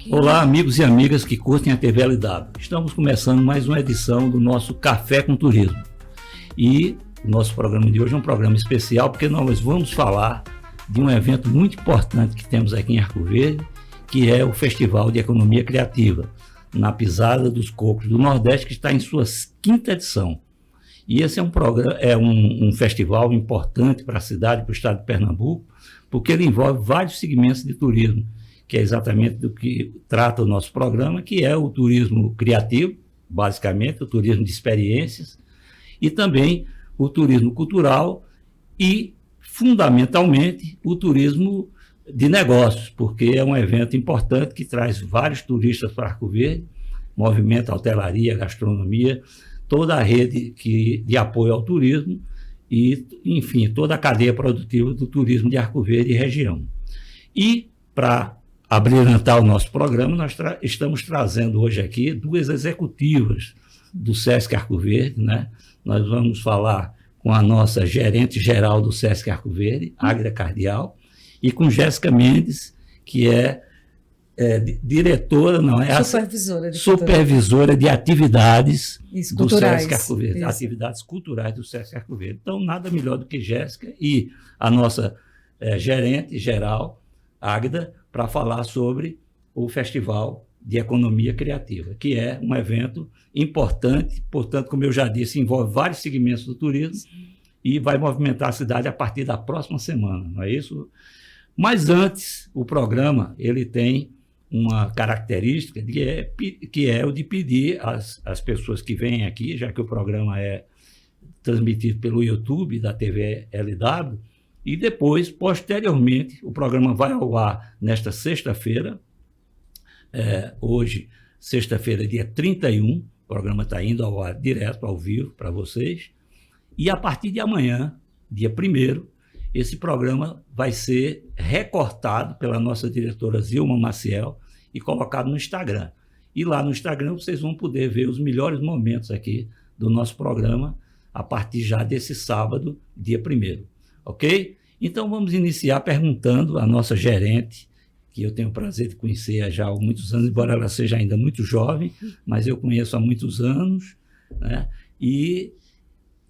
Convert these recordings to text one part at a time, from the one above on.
Olá, amigos e amigas que curtem a TV LW. Estamos começando mais uma edição do nosso Café com Turismo. E o nosso programa de hoje é um programa especial porque nós vamos falar de um evento muito importante que temos aqui em Arco Verde, que é o Festival de Economia Criativa, na Pisada dos Cocos do Nordeste, que está em sua 5ª edição. E esse é um festival importante para a cidade, para o estado de Pernambuco, porque ele envolve vários segmentos de turismo, que é exatamente do que trata o nosso programa, que é o turismo criativo, basicamente, o turismo de experiências, e também o turismo cultural e, fundamentalmente, o turismo de negócios, porque é um evento importante que traz vários turistas para Arco Verde, movimenta a hotelaria, a gastronomia, toda a rede de apoio ao turismo e, enfim, toda a cadeia produtiva do turismo de Arco Verde e região. E, para abrilhantar o nosso programa, nós estamos trazendo hoje aqui duas executivas do SESC Arco Verde, né? Nós vamos falar com a nossa gerente geral do SESC Arco Verde, Águida Cardial, e com Jéssica Mendes, que é diretora, não é? Supervisora de atividades do SESC Arco Verde, atividades culturais do SESC Arco Verde. Então, nada melhor do que Jéssica e a nossa gerente geral, Águida, para falar sobre o Festival de Economia Criativa, que é um evento importante, portanto, como eu já disse, envolve vários segmentos do turismo e vai movimentar a cidade a partir da próxima semana, não é isso? Mas antes, o programa ele tem uma característica que é o de pedir às pessoas que vêm aqui, já que o programa é transmitido pelo YouTube da TV LW, e depois, posteriormente, o programa vai ao ar nesta sexta-feira, hoje, sexta-feira, dia 31, o programa está indo ao ar direto, ao vivo, para vocês, e a partir de amanhã, dia 1º, esse programa vai ser recortado pela nossa diretora Zilma Maciel e colocado no Instagram. E lá no Instagram vocês vão poder ver os melhores momentos aqui do nosso programa a partir já desse sábado, dia 1º. Ok? Então vamos iniciar perguntando à nossa gerente, que eu tenho o prazer de conhecer já há muitos anos, embora ela seja ainda muito jovem, mas eu conheço há muitos anos, né? E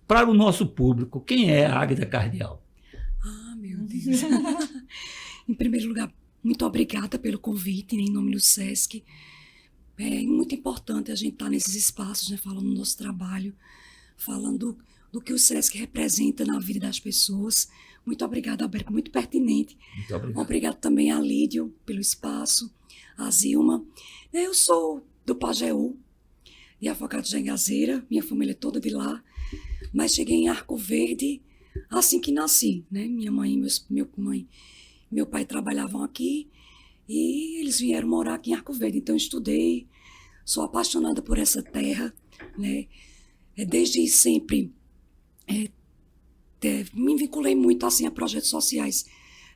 para o nosso público, quem é a Águida Cardial? Meu Deus. Em primeiro lugar, muito obrigada pelo convite, em nome do SESC. É muito importante a gente estar nesses espaços, né, falando do nosso trabalho, falando do que o SESC representa na vida das pessoas. Muito obrigada, Alberto, muito pertinente. Muito obrigado. Obrigado também a Lídio pelo espaço, a Zilma. Eu sou do Pajeú, de Afogados de Engazeira, minha família é toda de lá, mas cheguei em Arco Verde assim que nasci, né? Minha mãe e meu pai trabalhavam aqui e eles vieram morar aqui em Arco Verde. Então eu estudei, sou apaixonada por essa terra, né? Desde sempre me vinculei muito assim a projetos sociais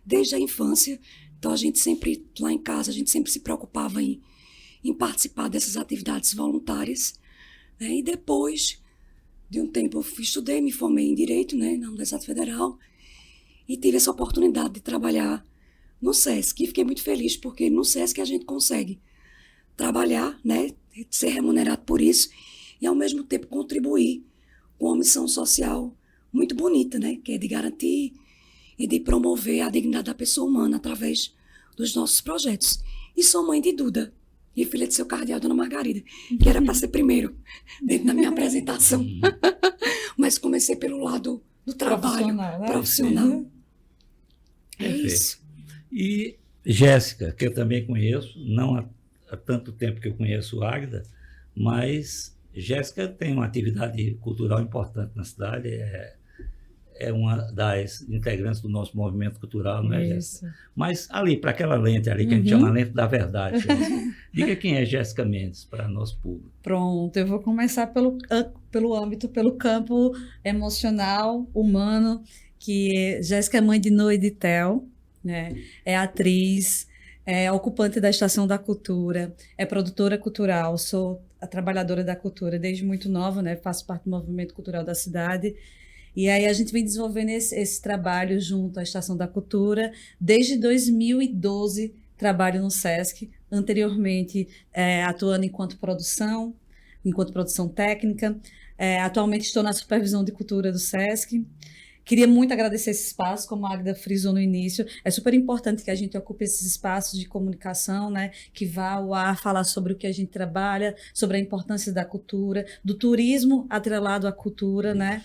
desde a infância. Então a gente sempre, lá em casa, a gente sempre se preocupava em participar dessas atividades voluntárias, né? E depois de um tempo eu estudei, me formei em Direito, né, na Universidade Federal, e tive essa oportunidade de trabalhar no SESC. E fiquei muito feliz, porque no SESC a gente consegue trabalhar, né, ser remunerado por isso, e ao mesmo tempo contribuir com uma missão social muito bonita, né, que é de garantir e de promover a dignidade da pessoa humana através dos nossos projetos. E sou mãe de Duda, e filha de seu cardeal, Dona Margarida, que era para ser primeiro dentro da minha apresentação. Mas comecei pelo lado do trabalho profissional. É isso. E Jéssica, que eu também conheço, não há tanto tempo que eu conheço a Águida, mas Jéssica tem uma atividade cultural importante na cidade, é uma das integrantes do nosso movimento cultural, não é, Jéssica? Mas ali, para aquela lente ali, que a gente chama lente da verdade, diga quem é Jéssica Mendes para nosso público. Pronto, eu vou começar pelo âmbito, pelo campo emocional, humano, que Jéssica é mãe de Noe e de Theo, né? É atriz, é ocupante da Estação da Cultura, é produtora cultural, sou a trabalhadora da cultura desde muito nova, né? Faço parte do movimento cultural da cidade. E aí a gente vem desenvolvendo esse trabalho junto à Estação da Cultura. Desde 2012 trabalho no SESC, anteriormente atuando enquanto produção técnica. Atualmente estou na supervisão de cultura do SESC. Queria muito agradecer esse espaço, como a Agda frisou no início. É super importante que a gente ocupe esses espaços de comunicação, né, que vá ao ar falar sobre o que a gente trabalha, sobre a importância da cultura, do turismo atrelado à cultura, né?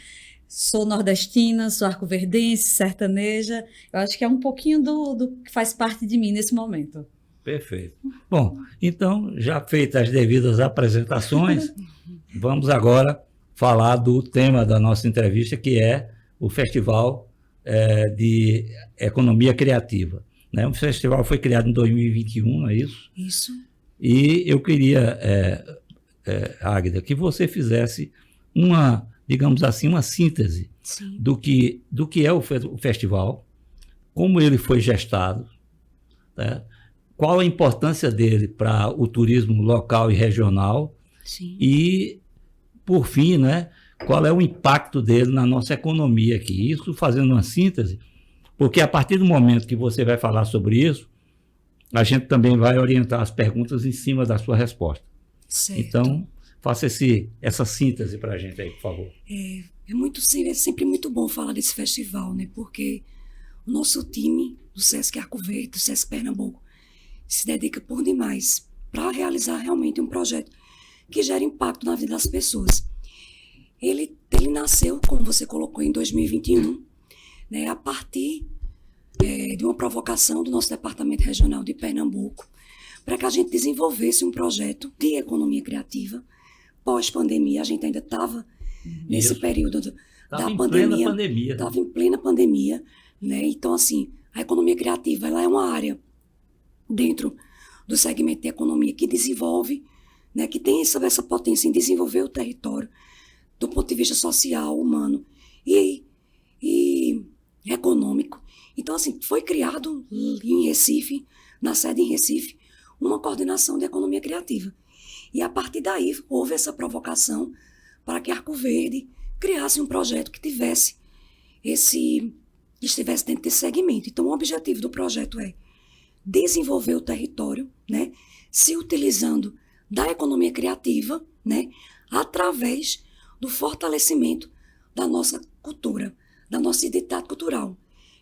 Sou nordestina, sou arcoverdense, sertaneja. Eu acho que é um pouquinho do que faz parte de mim nesse momento. Perfeito. Bom, então, já feitas as devidas apresentações, vamos agora falar do tema da nossa entrevista, que é o Festival de Economia Criativa. Né? O festival foi criado em 2021, não é isso? Isso. E eu queria, Águida, que você fizesse uma, digamos assim, uma síntese do que é o festival, como ele foi gestado, né? Qual a importância dele para o turismo local e regional. Sim. E, por fim, né, qual é o impacto dele na nossa economia aqui. Isso fazendo uma síntese, porque a partir do momento que você vai falar sobre isso, a gente também vai orientar as perguntas em cima da sua resposta. Certo. Então, faça essa síntese para a gente aí, por favor. É sempre muito bom falar desse festival, né? Porque o nosso time do SESC Arco Verde, do SESC Pernambuco, se dedica por demais para realizar realmente um projeto que gera impacto na vida das pessoas. Ele nasceu, como você colocou, em 2021, né, a partir de uma provocação do nosso Departamento Regional de Pernambuco, para que a gente desenvolvesse um projeto de economia criativa. Pós-pandemia, a gente ainda estava nesse período da pandemia. Estava em plena pandemia. Né? Então, assim, a economia criativa ela é uma área dentro do segmento de economia que desenvolve, né, que tem essa potência em desenvolver o território do ponto de vista social, humano e econômico. Então, assim, foi criado em Recife, na sede em Recife, uma coordenação de economia criativa. E, a partir daí, houve essa provocação para que Arco Verde criasse um projeto que estivesse dentro desse segmento. Então, o objetivo do projeto é desenvolver o território, né, se utilizando da economia criativa, né, através do fortalecimento da nossa cultura, da nossa identidade cultural.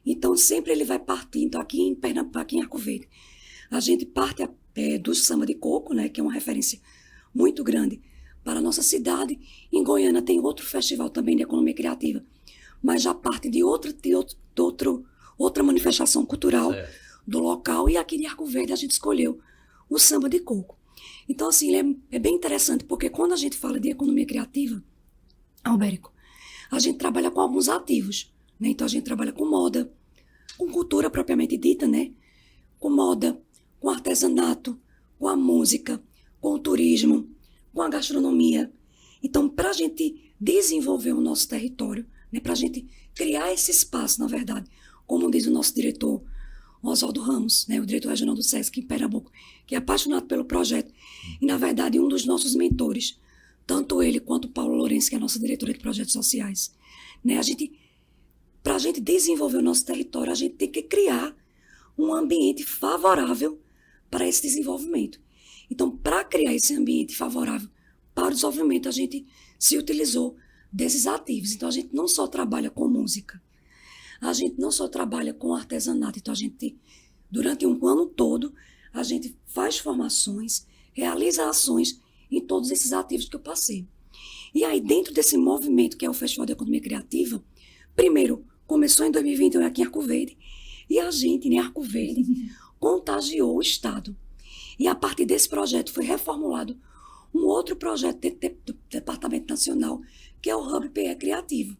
Então, sempre ele vai partir. Então, aqui em Pernambuco, aqui em Arco Verde, a gente parte do samba de coco, né, que é uma referência muito grande para a nossa cidade. Em Goiânia tem outro festival também de economia criativa, mas já parte de outra manifestação cultural do local. E aqui em Arco Verde a gente escolheu o samba de coco. Então, assim, ele é bem interessante, porque quando a gente fala de economia criativa, Albérico, a gente trabalha com alguns ativos, né? Então, a gente trabalha com moda, com cultura propriamente dita, né? Com moda, com artesanato, com a música, com o turismo, com a gastronomia. Então, para a gente desenvolver o nosso território, né? Para a gente criar esse espaço, na verdade, como diz o nosso diretor Oswaldo Ramos, né? O diretor regional do SESC em Pernambuco, que é apaixonado pelo projeto e, na verdade, um dos nossos mentores, tanto ele quanto o Paulo Lourenço, que é a nossa diretora de projetos sociais. Né? Para a gente desenvolver o nosso território, a gente tem que criar um ambiente favorável para esse desenvolvimento. Então, para criar esse ambiente favorável para o desenvolvimento, a gente se utilizou desses ativos. Então, a gente não só trabalha com música, a gente não só trabalha com artesanato. Então, durante um ano todo, a gente faz formações, realiza ações em todos esses ativos que eu passei. E aí, dentro desse movimento que é o Festival de Economia Criativa, primeiro, começou em 2021 aqui em Arco Verde, e a gente, em Arco Verde, contagiou o Estado. E a partir desse projeto foi reformulado um outro projeto do Departamento Nacional, que é o Hub PE Criativo,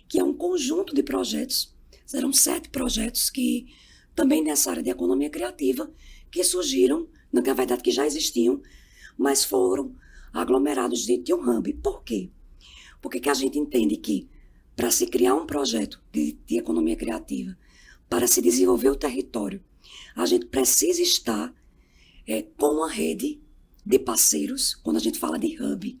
que é um conjunto de projetos, serão 7 projetos que também nessa área de economia criativa, que surgiram, na verdade que já existiam, mas foram aglomerados dentro de um hub. Por quê? Porque que a gente entende que para se criar um projeto de economia criativa, para se desenvolver o território, a gente precisa estar com uma rede de parceiros. Quando a gente fala de hub,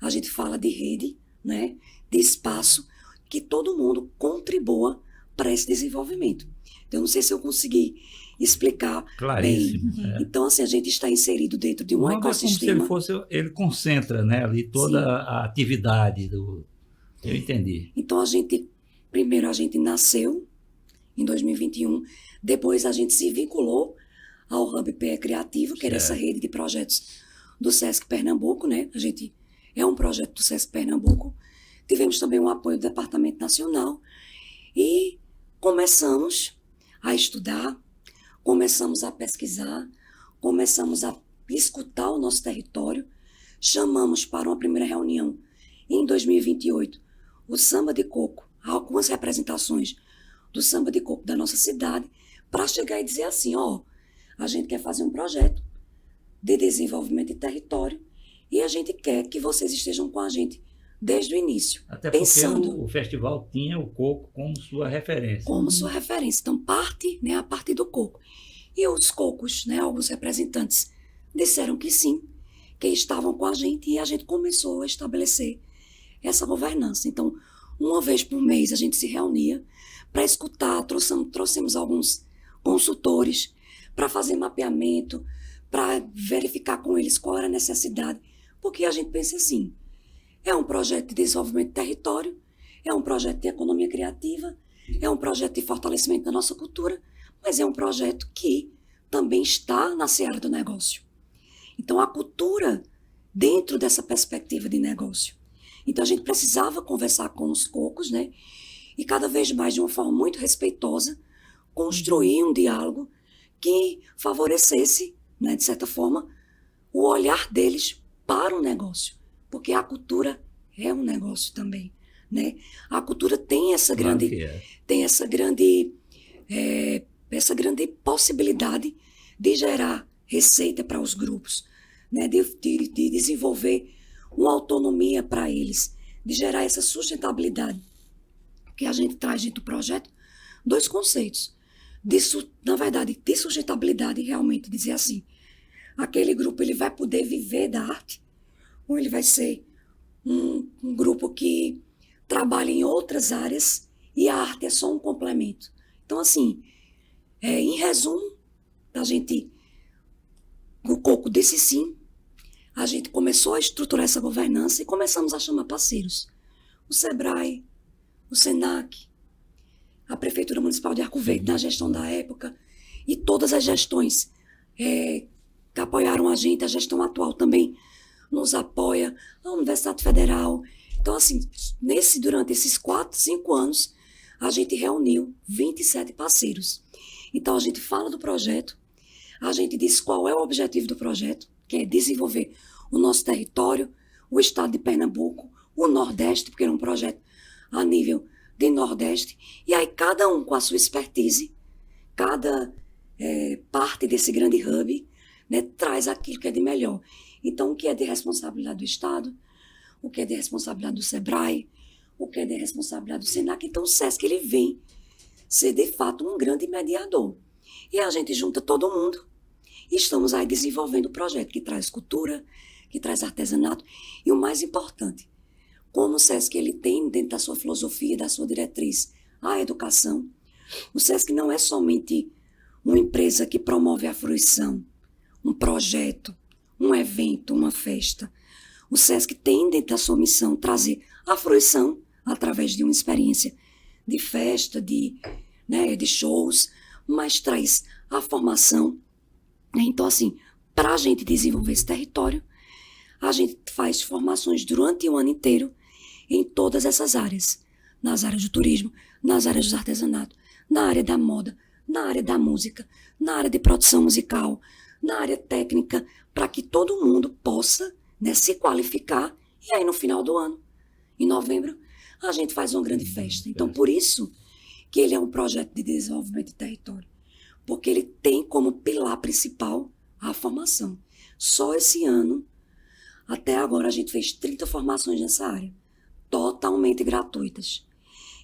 a gente fala de rede, né, de espaço, que todo mundo contribua para esse desenvolvimento. Então, eu não sei se eu consegui explicar Claríssimo. bem. Então, assim, a gente está inserido dentro de um ecossistema. Como se ele fosse, ele concentra, né, ali toda a atividade do... Eu entendi. Então, primeiro a gente nasceu em 2021, depois a gente se vinculou ao Hub PE Criativo, que era essa rede de projetos do SESC Pernambuco, né? A gente é um projeto do SESC Pernambuco. Tivemos também o apoio do Departamento Nacional e começamos a estudar, começamos a pesquisar, começamos a escutar o nosso território, chamamos para uma primeira reunião em 2028 o Samba de Coco, algumas representações do Samba de Coco da nossa cidade, para chegar e dizer assim, a gente quer fazer um projeto de desenvolvimento de território e a gente quer que vocês estejam com a gente desde o início. Até porque o festival tinha o coco como sua referência. Como sua referência. Então, a partir do coco. E os cocos, né, alguns representantes, disseram que sim, que estavam com a gente e a gente começou a estabelecer essa governança. Então, uma vez por mês a gente se reunia para escutar, trouxemos alguns consultores para fazer mapeamento, para verificar com eles qual era a necessidade, porque a gente pensa assim, é um projeto de desenvolvimento do território, é um projeto de economia criativa, é um projeto de fortalecimento da nossa cultura, mas é um projeto que também está na seara do negócio. Então, a cultura dentro dessa perspectiva de negócio. Então, a gente precisava conversar com os cocos, né? E cada vez mais, de uma forma muito respeitosa, construir um diálogo que favorecesse, né, de certa forma, o olhar deles para o negócio. Porque a cultura é um negócio também, né? A cultura tem essa grande, essa grande possibilidade de gerar receita para os grupos, né? de desenvolver uma autonomia para eles, de gerar essa sustentabilidade. Que a gente traz dentro do projeto dois conceitos. Na verdade, de sustentabilidade, realmente dizer assim, aquele grupo ele vai poder viver da arte, ou ele vai ser um grupo que trabalha em outras áreas e a arte é só um complemento. Então, assim, em resumo, o Coco disse sim, a gente começou a estruturar essa governança e começamos a chamar parceiros. O SEBRAE, o SENAC, a Prefeitura Municipal de Arco Verde, na gestão da época, e todas as gestões que apoiaram a gente, a gestão atual também nos apoia, a Universidade Federal. Então, assim, durante esses 4, 5 anos, a gente reuniu 27 parceiros. Então, a gente fala do projeto, a gente diz qual é o objetivo do projeto, que é desenvolver o nosso território, o estado de Pernambuco, o Nordeste, porque era um projeto a nível de Nordeste, e aí cada um com a sua expertise, cada parte desse grande hub, né, traz aquilo que é de melhor. Então, o que é de responsabilidade do Estado, o que é de responsabilidade do SEBRAE, o que é de responsabilidade do SENAC. Então, o SESC ele vem ser, de fato, um grande mediador. E a gente junta todo mundo e estamos aí desenvolvendo um projeto que traz cultura, que traz artesanato. E o mais importante, como o SESC ele tem dentro da sua filosofia, da sua diretriz, a educação, o SESC não é somente uma empresa que promove a fruição, um projeto, um evento, uma festa. O SESC tem dentro da sua missão trazer a fruição através de uma experiência de festa, de shows, mas traz a formação. Então, assim, para a gente desenvolver esse território, a gente faz formações durante o ano inteiro em todas essas áreas. Nas áreas do turismo, nas áreas do artesanato, na área da moda, na área da música, na área de produção musical, na área técnica, para que todo mundo possa, né, se qualificar. E aí, no final do ano, em novembro, a gente faz uma grande festa. Então, por isso que ele é um projeto de desenvolvimento de território. Porque ele tem como pilar principal a formação. Só esse ano, até agora, a gente fez 30 formações nessa área, totalmente gratuitas.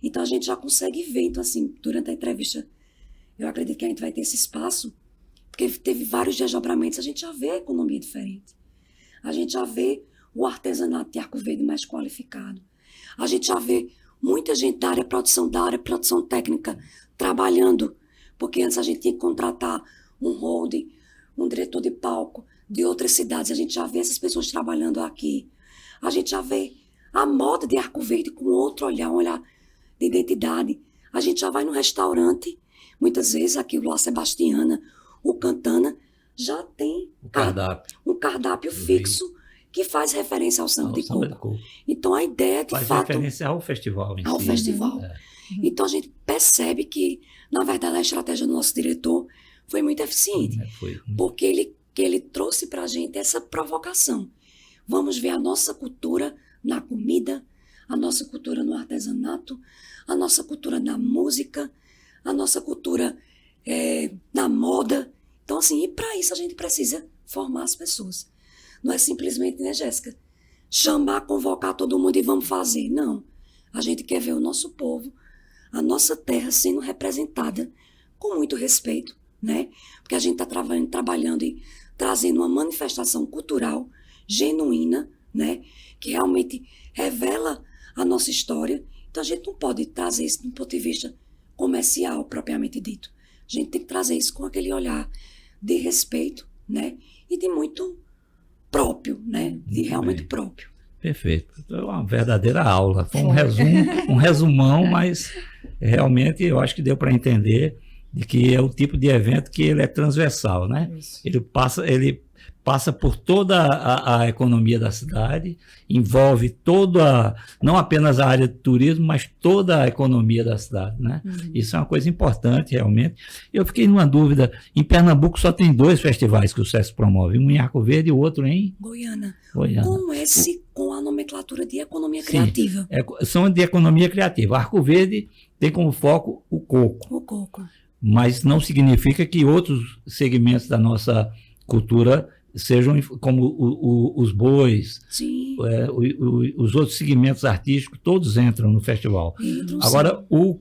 Então, a gente já consegue ver. Então, assim, durante a entrevista, eu acredito que a gente vai ter esse espaço, porque teve vários desdobramentos, a gente já vê a economia diferente. A gente já vê o artesanato de Arco Verde mais qualificado. A gente já vê muita gente da área produção técnica trabalhando Porque antes a gente tinha que contratar um holding, um diretor de palco de outras cidades. A gente já vê essas pessoas trabalhando aqui. A gente já vê a moda de Arco Verde com outro olhar, um olhar de identidade. A gente já vai no restaurante, muitas vezes aqui o La Sebastiana, o Cantana, já tem um cardápio fixo que faz referência ao samba de coco. Então a ideia de faz fato... Faz referência ao festival em ao si. festival. Então a gente percebe que, na verdade, a estratégia do nosso diretor foi muito eficiente. Porque ele trouxe para a gente essa provocação. Vamos ver a nossa cultura na comida, a nossa cultura no artesanato, a nossa cultura na música, a nossa cultura na moda. Então, assim, e para isso a gente precisa formar as pessoas. Não é simplesmente, né, Jéssica, chamar, convocar todo mundo e vamos fazer. Não. A gente quer ver o nosso povo, a nossa terra sendo representada com muito respeito, né? Porque a gente está trabalhando e trazendo uma manifestação cultural genuína, né? Que realmente revela a nossa história. Então, a gente não pode trazer isso de um ponto de vista comercial, propriamente dito. A gente tem que trazer isso com aquele olhar de respeito, né? E de muito próprio, né? De realmente próprio. Perfeito. Então, é uma verdadeira aula. Foi um resumão, mas realmente eu acho que deu para entender de que é o tipo de evento que ele é transversal, né? Ele passa por toda a economia da cidade, envolve não apenas a área de turismo, mas toda a economia da cidade, né? Isso é uma coisa importante, realmente. Eu fiquei numa dúvida, em Pernambuco só tem 2 festivais que o SESC promove, um em Arco Verde e o outro em... Goiânia. Com a nomenclatura de economia criativa. São de economia criativa. Arco Verde tem como foco o coco. O coco. Mas não significa que outros segmentos da nossa cultura sejam como os bois, os outros segmentos artísticos, todos entram no festival. Agora, o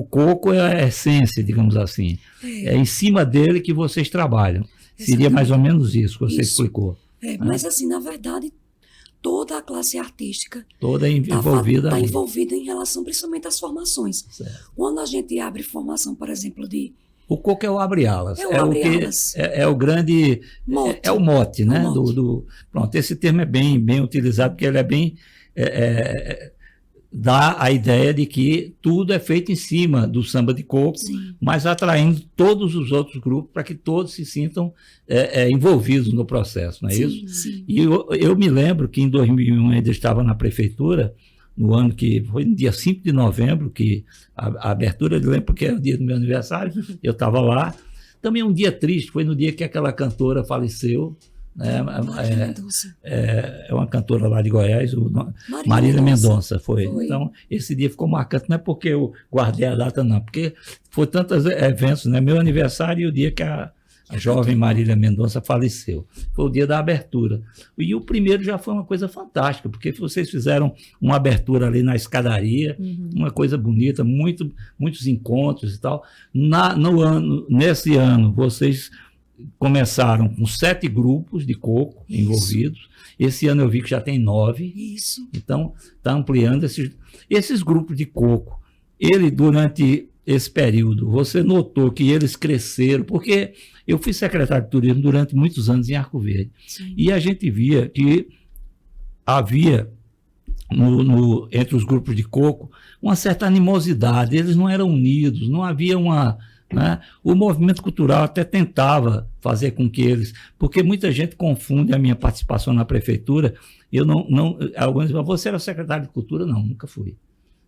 coco é a essência, digamos assim. É em cima dele que vocês trabalham. Seria mais ou menos isso que você explicou. Mas assim, na verdade, toda a classe artística toda envolvida está envolvida em relação principalmente às formações. Certo. Quando a gente abre formação, por exemplo, o coco é o abre-alas. É o grande... Mote. É o mote, né? Pronto, esse termo é bem utilizado, porque ele é bem... dá a ideia de que tudo é feito em cima do samba de coco, mas atraindo todos os outros grupos para que todos se sintam envolvidos no processo, não é isso? Sim. E eu me lembro que em 2001 ainda estava na prefeitura, no ano que foi no dia 5 de novembro, que a abertura, eu lembro porque é o dia do meu aniversário, eu estava lá. Também um dia triste, foi no dia que aquela cantora faleceu, né? É uma cantora lá de Goiás, Marília Mendonça. Foi. Então, esse dia ficou marcante, não é porque eu guardei a data, não, porque foi tantos eventos, né? Meu aniversário e o dia que a jovem Marília Mendonça faleceu. Foi o dia da abertura. E o primeiro já foi uma coisa fantástica, porque vocês fizeram uma abertura ali na escadaria, uma coisa bonita, muitos encontros e tal. Nesse ano, vocês começaram com 7 grupos de coco envolvidos. Esse ano eu vi que já tem 9. Isso. Então, está ampliando esses grupos de coco. Durante esse período, você notou que eles cresceram, porque eu fui secretário de turismo durante muitos anos em Arco Verde. E a gente via que havia, entre os grupos de coco, uma certa animosidade. Eles não eram unidos, não havia uma... Né? O movimento cultural até tentava fazer com que eles... Porque muita gente confunde a minha participação na prefeitura. Alguns dizem, você era secretário de cultura? Não, nunca fui.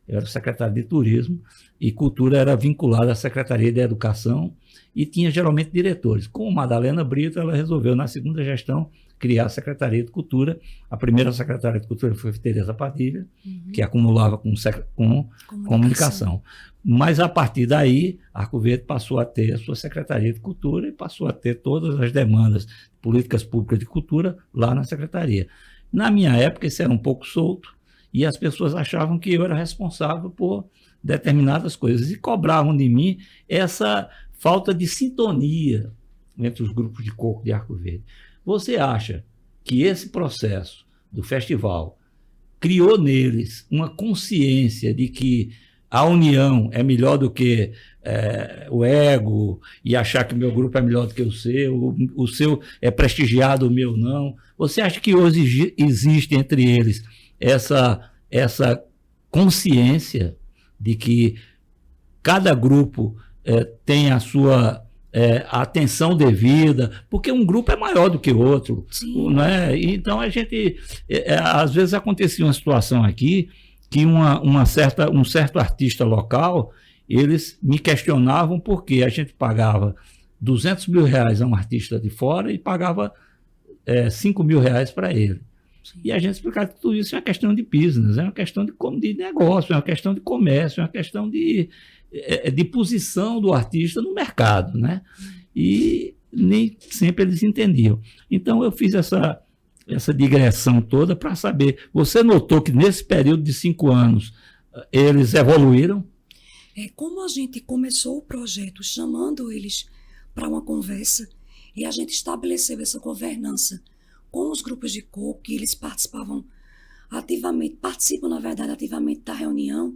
Eu era secretário de turismo e cultura era vinculada à Secretaria de Educação e tinha geralmente diretores. Com Madalena Brito, ela resolveu, na segunda gestão, criar a Secretaria de Cultura. A primeira secretária de Cultura foi Tereza Padilha, que acumulava com comunicação. Mas, a partir daí, Arco Verde passou a ter a sua Secretaria de Cultura e passou a ter todas as demandas de políticas públicas de cultura lá na Secretaria. Na minha época, isso era um pouco solto, e as pessoas achavam que eu era responsável por determinadas coisas e cobravam de mim essa falta de sintonia entre os grupos de coco de Arco Verde. Você acha que esse processo do festival criou neles uma consciência de que a união é melhor do que o ego e achar que o meu grupo é melhor do que o seu é prestigiado, o meu não. Você acha que hoje existe entre eles essa consciência de que cada grupo tem a sua atenção devida, porque um grupo é maior do que o outro, não é? Então a gente, às vezes acontecia uma situação aqui que um certo artista local, eles me questionavam porque a gente pagava R$200 mil a um artista de fora e pagava R$5 mil para ele. Sim. E a gente explicava que tudo isso é uma questão de business, é uma questão de negócio, é uma questão de comércio, é uma questão de posição do artista no mercado, né? E nem sempre eles entendiam. Então eu fiz essa digressão toda para saber. Você notou que nesse período de 5 anos eles evoluíram? Como a gente começou o projeto chamando eles para uma conversa e a gente estabeleceu essa governança com os grupos de coco, que eles participam, na verdade, ativamente da reunião,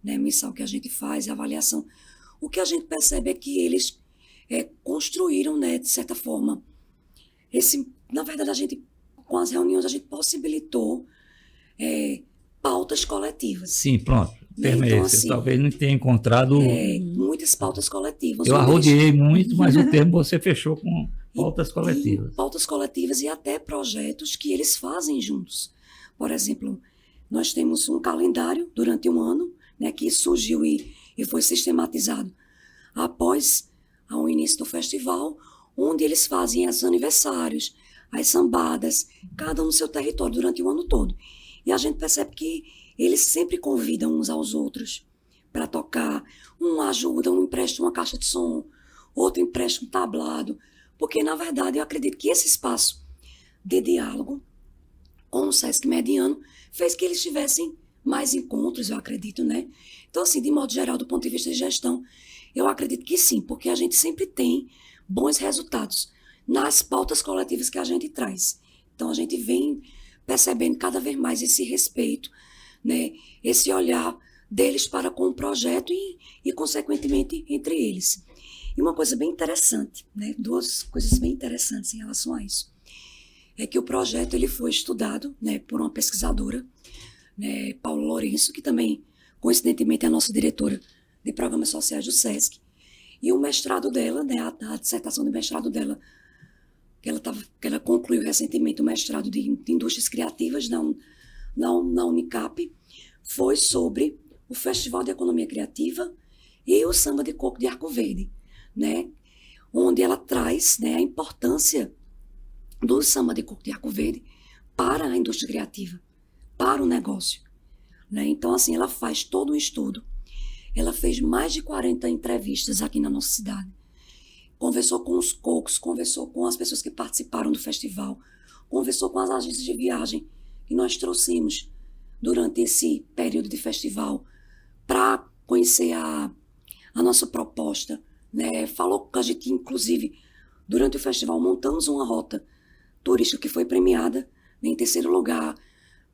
né, mensal que a gente faz, a avaliação. O que a gente percebe é que eles construíram, né, de certa forma, na verdade, a gente, com as reuniões, a gente possibilitou pautas coletivas. Sim, pronto. Então, assim, eu talvez não tenha encontrado muitas pautas coletivas. Eu arrodeei muito, mas o termo você fechou com pautas coletivas. Pautas coletivas e até projetos que eles fazem juntos. Por exemplo, nós temos um calendário durante um ano, né, que surgiu e foi sistematizado após o início do festival, onde eles fazem os aniversários, as sambadas, cada um no seu território durante o ano todo. E a gente percebe que eles sempre convidam uns aos outros para tocar. Um ajuda, um empresta uma caixa de som, outro empresta um tablado. Porque, na verdade, eu acredito que esse espaço de diálogo com o Sesc Mediano fez que eles tivessem mais encontros, eu acredito, né? Então, assim, de modo geral, do ponto de vista de gestão, eu acredito que sim, porque a gente sempre tem bons resultados nas pautas coletivas que a gente traz. Então, a gente vem percebendo cada vez mais esse respeito, né, esse olhar deles para com o projeto e consequentemente, entre eles. E uma coisa bem interessante, né, 2 coisas bem interessantes em relação a isso, é que o projeto ele foi estudado, né, por uma pesquisadora, né, Paula Lourenço, que também, coincidentemente, é a nossa diretora de programas sociais do SESC, e o mestrado dela, né, a dissertação de mestrado dela, que ela concluiu recentemente o mestrado de Indústrias Criativas na Unicap, foi sobre o Festival de Economia Criativa e o Samba de Coco de Arco Verde, né? Onde ela traz, né, a importância do Samba de Coco de Arco Verde para a indústria criativa, para o negócio, né? Então, assim, ela faz todo um estudo. Ela fez mais de 40 entrevistas aqui na nossa cidade. Conversou com os cocos, conversou com as pessoas que participaram do festival, conversou com as agências de viagem que nós trouxemos durante esse período de festival para conhecer a nossa proposta, né? Falou com a gente, inclusive, durante o festival, montamos uma rota turística que foi premiada em 3º lugar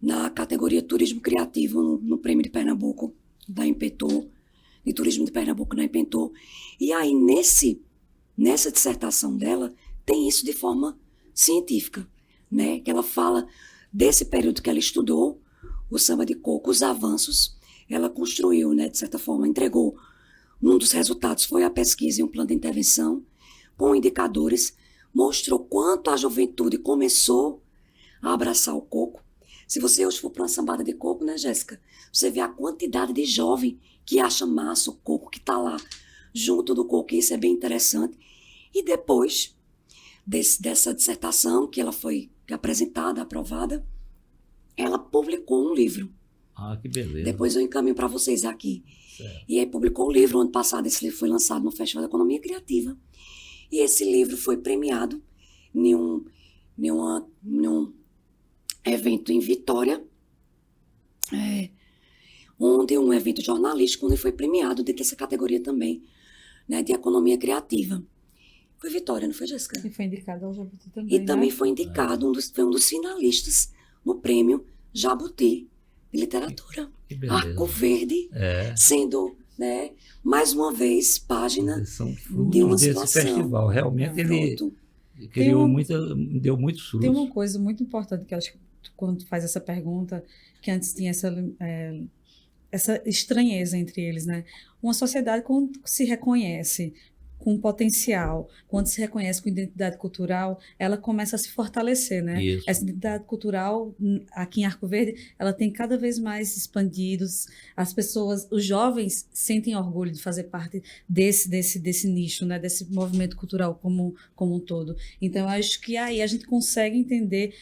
na categoria Turismo Criativo no Prêmio de Pernambuco, da Impetor, de Turismo de Pernambuco na Impetor. E aí, nessa dissertação dela, tem isso de forma científica, né? Que ela fala desse período que ela estudou, o samba de coco, os avanços, ela construiu, né, de certa forma, entregou. Um dos resultados foi a pesquisa e um plano de intervenção com indicadores, mostrou quanto a juventude começou a abraçar o coco. Se você hoje for para uma sambada de coco, né, Jéssica? Você vê a quantidade de jovem que acha massa o coco, que está lá junto do coco, isso é bem interessante. E depois dessa dissertação, que ela foi apresentada, aprovada, ela publicou um livro. Ah, que beleza. Depois eu encaminho para vocês aqui. Certo. E aí publicou o livro. Ano passado esse livro foi lançado no Festival da Economia Criativa. E esse livro foi premiado em um evento em Vitória, onde um evento jornalístico, onde foi premiado dentro dessa categoria também, né, de economia criativa. Foi Vitória, não foi, Jéssica? E foi indicado ao Jabuti também. E também foi indicado, foi um dos finalistas no prêmio Jabuti de literatura. Que beleza. Arco Verde, sendo né? Mais uma vez, página São de frutos uma desse situação. festival. Realmente ele Fruto. criou Tem deu muitos frutos. Tem uma coisa muito importante que eu acho que quando tu faz essa pergunta, que antes tinha essa estranheza entre eles, né? Uma sociedade, quando se reconhece com potencial, quando se reconhece com identidade cultural, ela começa a se fortalecer, né? Isso. Essa identidade cultural aqui em Arco Verde, ela tem cada vez mais expandidos. As pessoas, os jovens sentem orgulho de fazer parte desse nicho, né? Desse movimento cultural como um todo. Então, eu acho que aí a gente consegue entender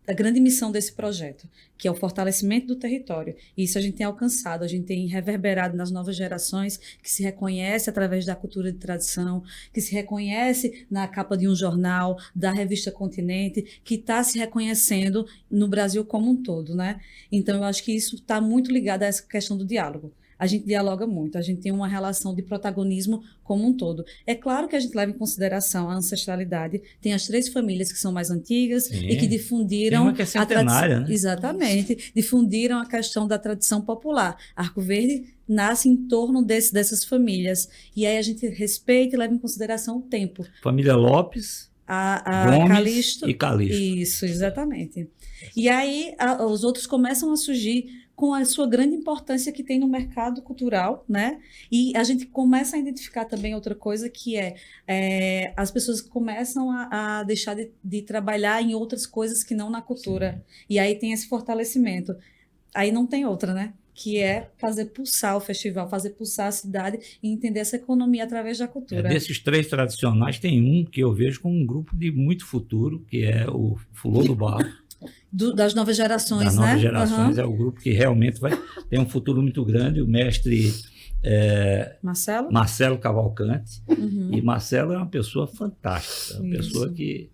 a grande missão desse projeto, que é o fortalecimento do território. E isso a gente tem alcançado, a gente tem reverberado nas novas gerações, que se reconhece através da cultura de tradição, que se reconhece na capa de um jornal, da revista Continente, que está se reconhecendo no Brasil como um todo, né? Então, eu acho que isso está muito ligado a essa questão do diálogo. A gente dialoga muito, a gente tem uma relação de protagonismo como um todo. É claro que a gente leva em consideração a ancestralidade, tem as 3 famílias que são mais antigas. Sim. E que difundiram... Tem uma que é centenária, né? Exatamente, difundiram a questão da tradição popular. Arco Verde nasce em torno dessas famílias. E aí a gente respeita e leva em consideração o tempo. Família Lopes, Gomes Calixto, e Calixto. Isso, exatamente. E aí os outros começam a surgir com a sua grande importância que tem no mercado cultural, né? E a gente começa a identificar também outra coisa que as pessoas começam a deixar de trabalhar em outras coisas que não na cultura. Sim. E aí tem esse fortalecimento. Aí não tem outra, né? Que é fazer pulsar o festival, fazer pulsar a cidade e entender essa economia através da cultura. Desses 3 tradicionais, tem um que eu vejo como um grupo de muito futuro, que é o Fulô do Barro. Das novas gerações, das né? Novas gerações, é o grupo que realmente vai ter um futuro muito grande. O mestre Marcelo Cavalcante. Uhum. E Marcelo é uma pessoa fantástica, uma pessoa que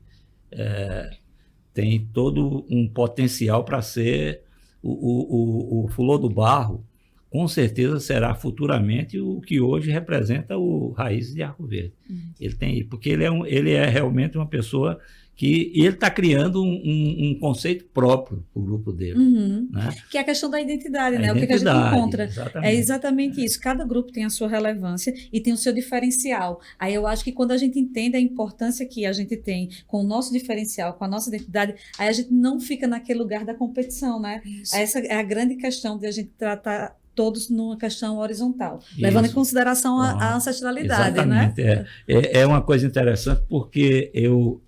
tem todo um potencial para ser o Fulô do Barro. Com certeza será futuramente o que hoje representa o Raízes de Arco Verde. Uhum. Porque ele é realmente uma pessoa que ele está criando um conceito próprio para o grupo dele. Uhum. Né? Que é a questão da identidade, né? O que a gente encontra. Exatamente. É exatamente isso. Cada grupo tem a sua relevância e tem o seu diferencial. Aí eu acho que quando a gente entende a importância que a gente tem com o nosso diferencial, com a nossa identidade, aí a gente não fica naquele lugar da competição, né? Isso. Essa é a grande questão de a gente tratar todos numa questão horizontal, levando em consideração a ancestralidade. Exatamente. Né? É uma coisa interessante porque eu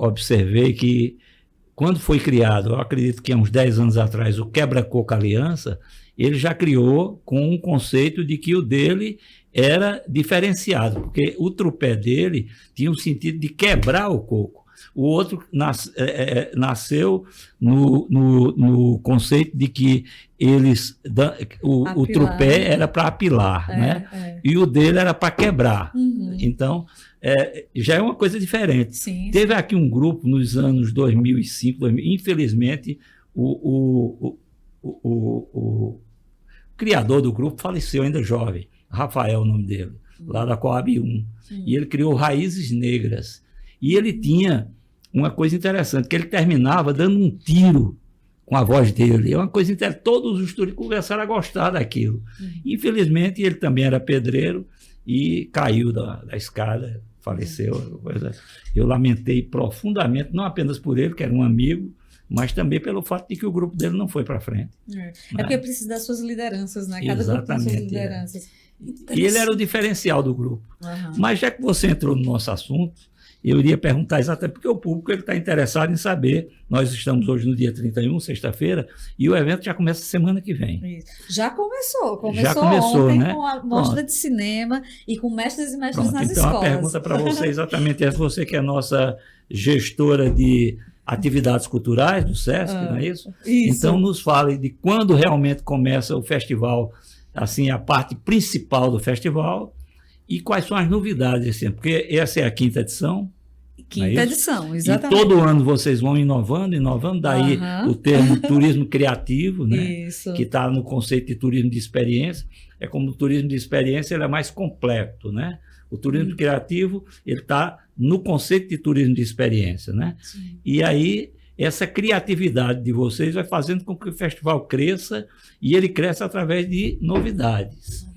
observei que, quando foi criado, eu acredito que há uns 10 anos atrás, o Quebra-Coco Aliança, ele já criou com um conceito de que o dele era diferenciado, porque o trupé dele tinha um sentido de quebrar o coco. O outro nasceu no conceito de que o trupé era para apilar, né? E o dele era para quebrar. Uhum. Então, já é uma coisa diferente. Sim, Teve aqui um grupo nos anos 2005, infelizmente, o criador do grupo faleceu ainda jovem, Rafael, o nome dele, lá da Coab 1. E ele criou Raízes Negras. E ele tinha uma coisa interessante, que ele terminava dando um tiro com a voz dele. É uma coisa interessante. Todos os turistas começaram a gostar daquilo. Infelizmente, ele também era pedreiro e caiu da escada, faleceu. Eu lamentei profundamente, não apenas por ele, que era um amigo, mas também pelo fato de que o grupo dele não foi para frente. Porque precisa das suas lideranças, né? Cada grupo tem suas lideranças. E ele era o diferencial do grupo. Uhum. Mas já que você entrou no nosso assunto, eu iria perguntar exatamente porque o público está interessado em saber. Nós estamos hoje no dia 31, sexta-feira, e o evento já começa semana que vem. Isso. Já começou ontem, né? Com a mostra de cinema e com mestres e mestres nas escolas. Então, a pergunta para você exatamente é: você que é nossa gestora de atividades culturais do SESC, não é isso? Isso. Então, nos fale de quando realmente começa o festival, assim, a parte principal do festival, e quais são as novidades desse ano, porque essa é a 5ª edição. Quinta edição, exatamente. E todo ano vocês vão inovando, daí o termo turismo criativo, né? Isso. Que está no conceito de turismo de experiência. É como o turismo de experiência, ele é mais completo, né? O turismo criativo, ele está no conceito de turismo de experiência, né? Sim. E aí essa criatividade de vocês vai fazendo com que o festival cresça e ele cresça através de novidades.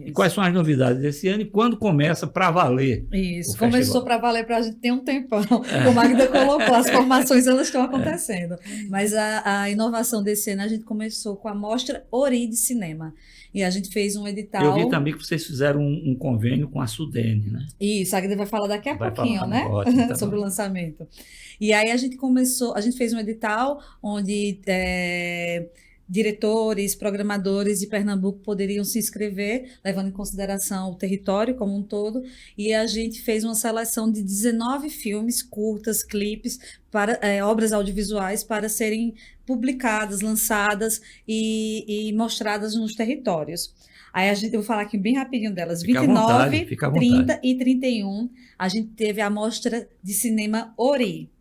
E quais são as novidades desse ano e quando começa para valer? Isso, começou para valer para a gente ter um tempão. Como a Magda colocou, as formações elas estão acontecendo. Mas a inovação desse ano, a gente começou com a Mostra Ori de Cinema. E a gente fez um edital. Eu vi também que vocês fizeram um convênio com a Sudene, né? Isso, a Magda vai falar daqui a pouquinho, né? Ótimo, tá sobre o lançamento. E aí a gente fez um edital onde diretores, programadores de Pernambuco poderiam se inscrever, levando em consideração o território como um todo, e a gente fez uma seleção de 19 filmes, curtas, clipes, para obras audiovisuais para serem publicadas, lançadas e mostradas nos territórios. Aí eu vou falar aqui bem rapidinho delas. Fica 29, fica à vontade. 30 e 31, a gente teve a Mostra de Cinema Ori.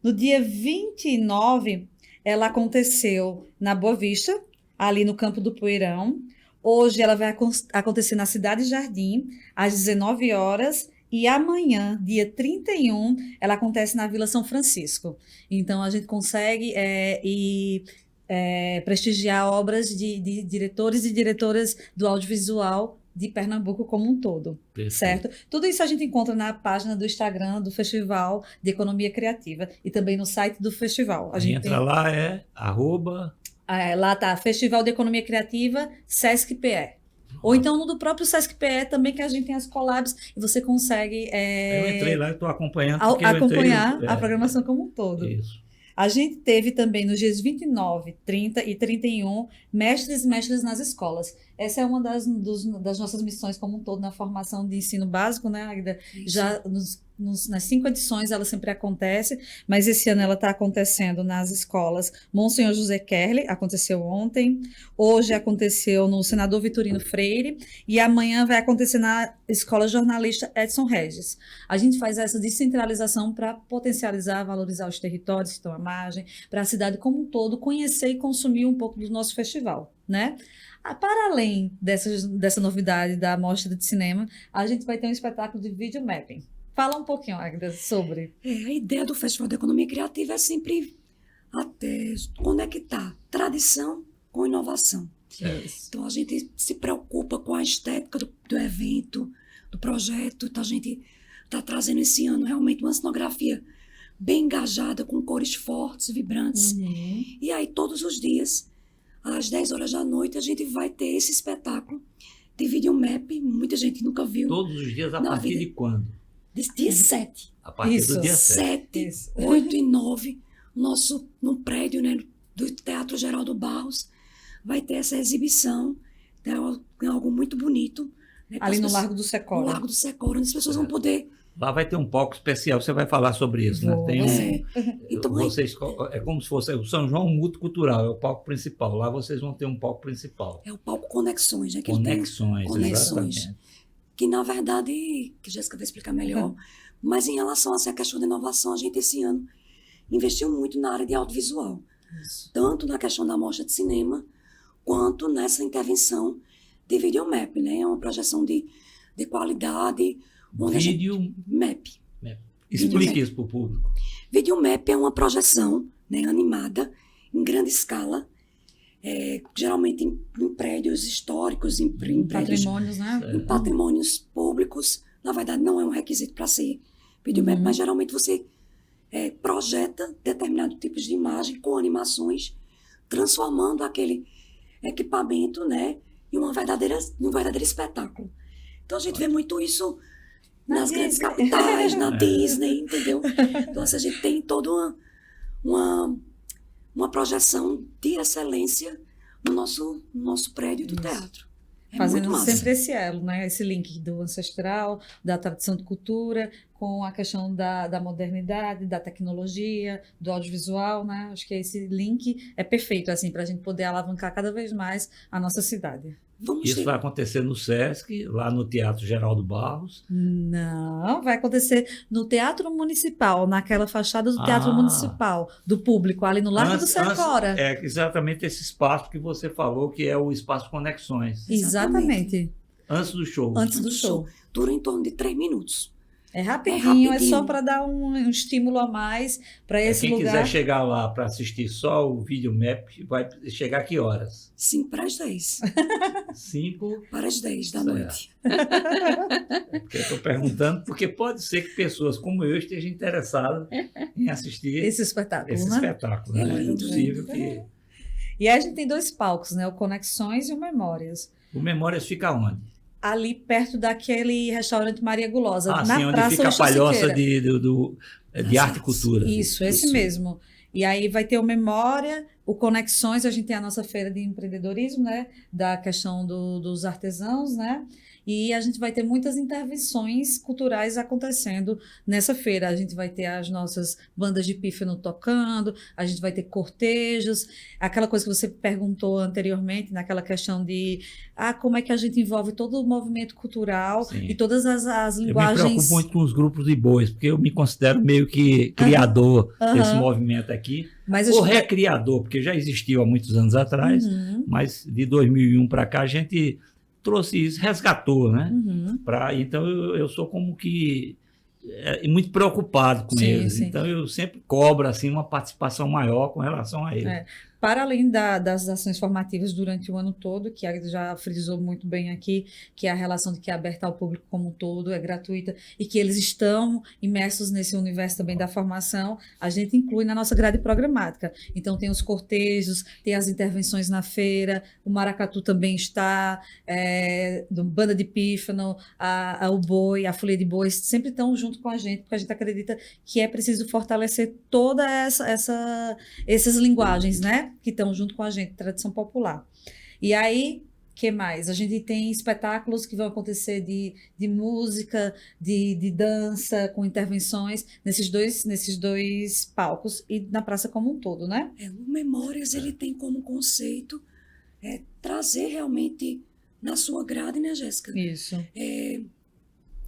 No dia 29, ela aconteceu na Boa Vista, ali no Campo do Poeirão. Hoje ela vai acontecer na Cidade Jardim, às 19 horas. E amanhã, dia 31, ela acontece na Vila São Francisco. Então, a gente consegue prestigiar obras de diretores e diretoras do audiovisual de Pernambuco como um todo, certo? Tudo isso a gente encontra na página do Instagram do Festival de Economia Criativa e também no site do festival. A gente entra lá, lá tá, Festival de Economia Criativa, SESC-PE. Ou então no do próprio SESC-PE também, que a gente tem as collabs e você consegue... Eu entrei lá e estou acompanhando. Acompanhar a programação como um todo. Isso. A gente teve também nos dias 29, 30 e 31 mestres e mestras nas escolas. Essa é uma das nossas missões como um todo na formação de ensino básico, né, Agda? Já nas 5 edições ela sempre acontece, mas esse ano ela está acontecendo nas escolas Monsenhor José Kerle, aconteceu ontem, hoje aconteceu no Senador Vitorino Freire e amanhã vai acontecer na Escola Jornalista Edson Regis. A gente faz essa descentralização para potencializar, valorizar os territórios que estão à margem, para a cidade como um todo conhecer e consumir um pouco do nosso festival, né? Para além dessa novidade da Mostra de Cinema, a gente vai ter um espetáculo de video mapping. Fala um pouquinho, Agda, sobre. A ideia do Festival de Economia Criativa é sempre até conectar tradição com inovação. Então, a gente se preocupa com a estética do evento, do projeto. Então, a gente está trazendo esse ano realmente uma cenografia bem engajada, com cores fortes, vibrantes. Uhum. E aí, todos os dias, às 10 horas da noite, a gente vai ter esse espetáculo de videomap. Muita gente nunca viu. Todos os dias, a partir de quando? Dia 7. A partir do dia 7. 8 e 9, no prédio, né, do Teatro Geraldo Barros, vai ter essa exibição. É algo muito bonito. Né, ali no Largo do Secora. No Largo do Secora, onde as pessoas vão poder... Lá vai ter um palco especial, você vai falar sobre isso, né? Então, é como se fosse o São João Multicultural, é o palco principal. Lá vocês vão ter um palco principal. É o palco Conexões, né? Conexões, exatamente. Que, na verdade, que a Jéssica vai explicar melhor, mas em relação a essa questão da inovação, a gente, esse ano, investiu muito na área de audiovisual. Isso. Tanto na questão da mostra de cinema, quanto nessa intervenção de videomap, né? É uma projeção de qualidade. Videomap. Explique isso para o público. Videomap é uma projeção, né, animada, em grande escala, geralmente em prédios históricos, em patrimônios, né? Em patrimônios públicos. Na verdade, não é um requisito para ser videomap, mas geralmente você projeta determinados tipos de imagem com animações, transformando aquele equipamento, né, em um verdadeiro espetáculo. Então, a gente vê muito isso nas grandes capitais, na Disney, entendeu? Então, a gente tem toda uma projeção de excelência no nosso prédio do teatro. Fazendo sempre esse elo, né? Esse link do ancestral, da tradição de cultura, com a questão da modernidade, da tecnologia, do audiovisual, né? Acho que esse link é perfeito, assim, para a gente poder alavancar cada vez mais a nossa cidade. Isso vai acontecer no SESC, lá no Teatro Geraldo Barros? Não, vai acontecer no Teatro Municipal, naquela fachada do Teatro Municipal, do público, ali no Largo do Secora. É exatamente esse espaço que você falou, que é o espaço Conexões. Exatamente. Antes do show. Antes do show. Dura em torno de 3 minutos. É rapidinho, é só para dar um estímulo a mais para esse quem lugar. Quem quiser chegar lá para assistir só o vídeo map, vai chegar a que horas? 5 para as 10. 5 para as 10 da noite. Eu estou perguntando porque pode ser que pessoas como eu estejam interessadas em assistir esse espetáculo. Espetáculo, né? É possível que... E aí a gente tem 2 palcos, né? O Conexões e o Memórias. O Memórias fica onde? Ali perto daquele restaurante Maria Gulosa, na sim, onde fica a palhoça de arte e cultura. Isso, esse mesmo. E aí vai ter o Memória, o Conexões, a gente tem a nossa feira de empreendedorismo, né? Da questão dos artesãos, né? E a gente vai ter muitas intervenções culturais acontecendo nessa feira. A gente vai ter as nossas bandas de pífano tocando, a gente vai ter cortejos, aquela coisa que você perguntou anteriormente, naquela questão de como é que a gente envolve todo o movimento cultural. Sim. E todas as linguagens... Eu me preocupo muito com os grupos de bois, porque eu me considero meio que criador desse movimento aqui. Ou recriador, porque já existiu há muitos anos atrás, mas de 2001 para cá a gente... trouxe isso, resgatou, né? Então eu sou como que muito preocupado com eles. Sim. Então eu sempre cobro assim, uma participação maior com relação a eles. Para além das ações formativas durante o ano todo, que a já frisou muito bem aqui, que é a relação de que é aberta ao público como um todo, é gratuita, e que eles estão imersos nesse universo também da formação, a gente inclui na nossa grade programática. Então tem os cortejos, tem as intervenções na feira, o maracatu também está, banda de pífano, o boi, a folia de boi, sempre estão junto com a gente, porque a gente acredita que é preciso fortalecer toda essas linguagens, né? Que estão junto com a gente, tradição popular. E aí, que mais? A gente tem espetáculos que vão acontecer de música, de dança, com intervenções nesses dois palcos e na praça como um todo, né? O Memórias, ele tem como conceito trazer realmente na sua grade, né, Jéssica? Isso.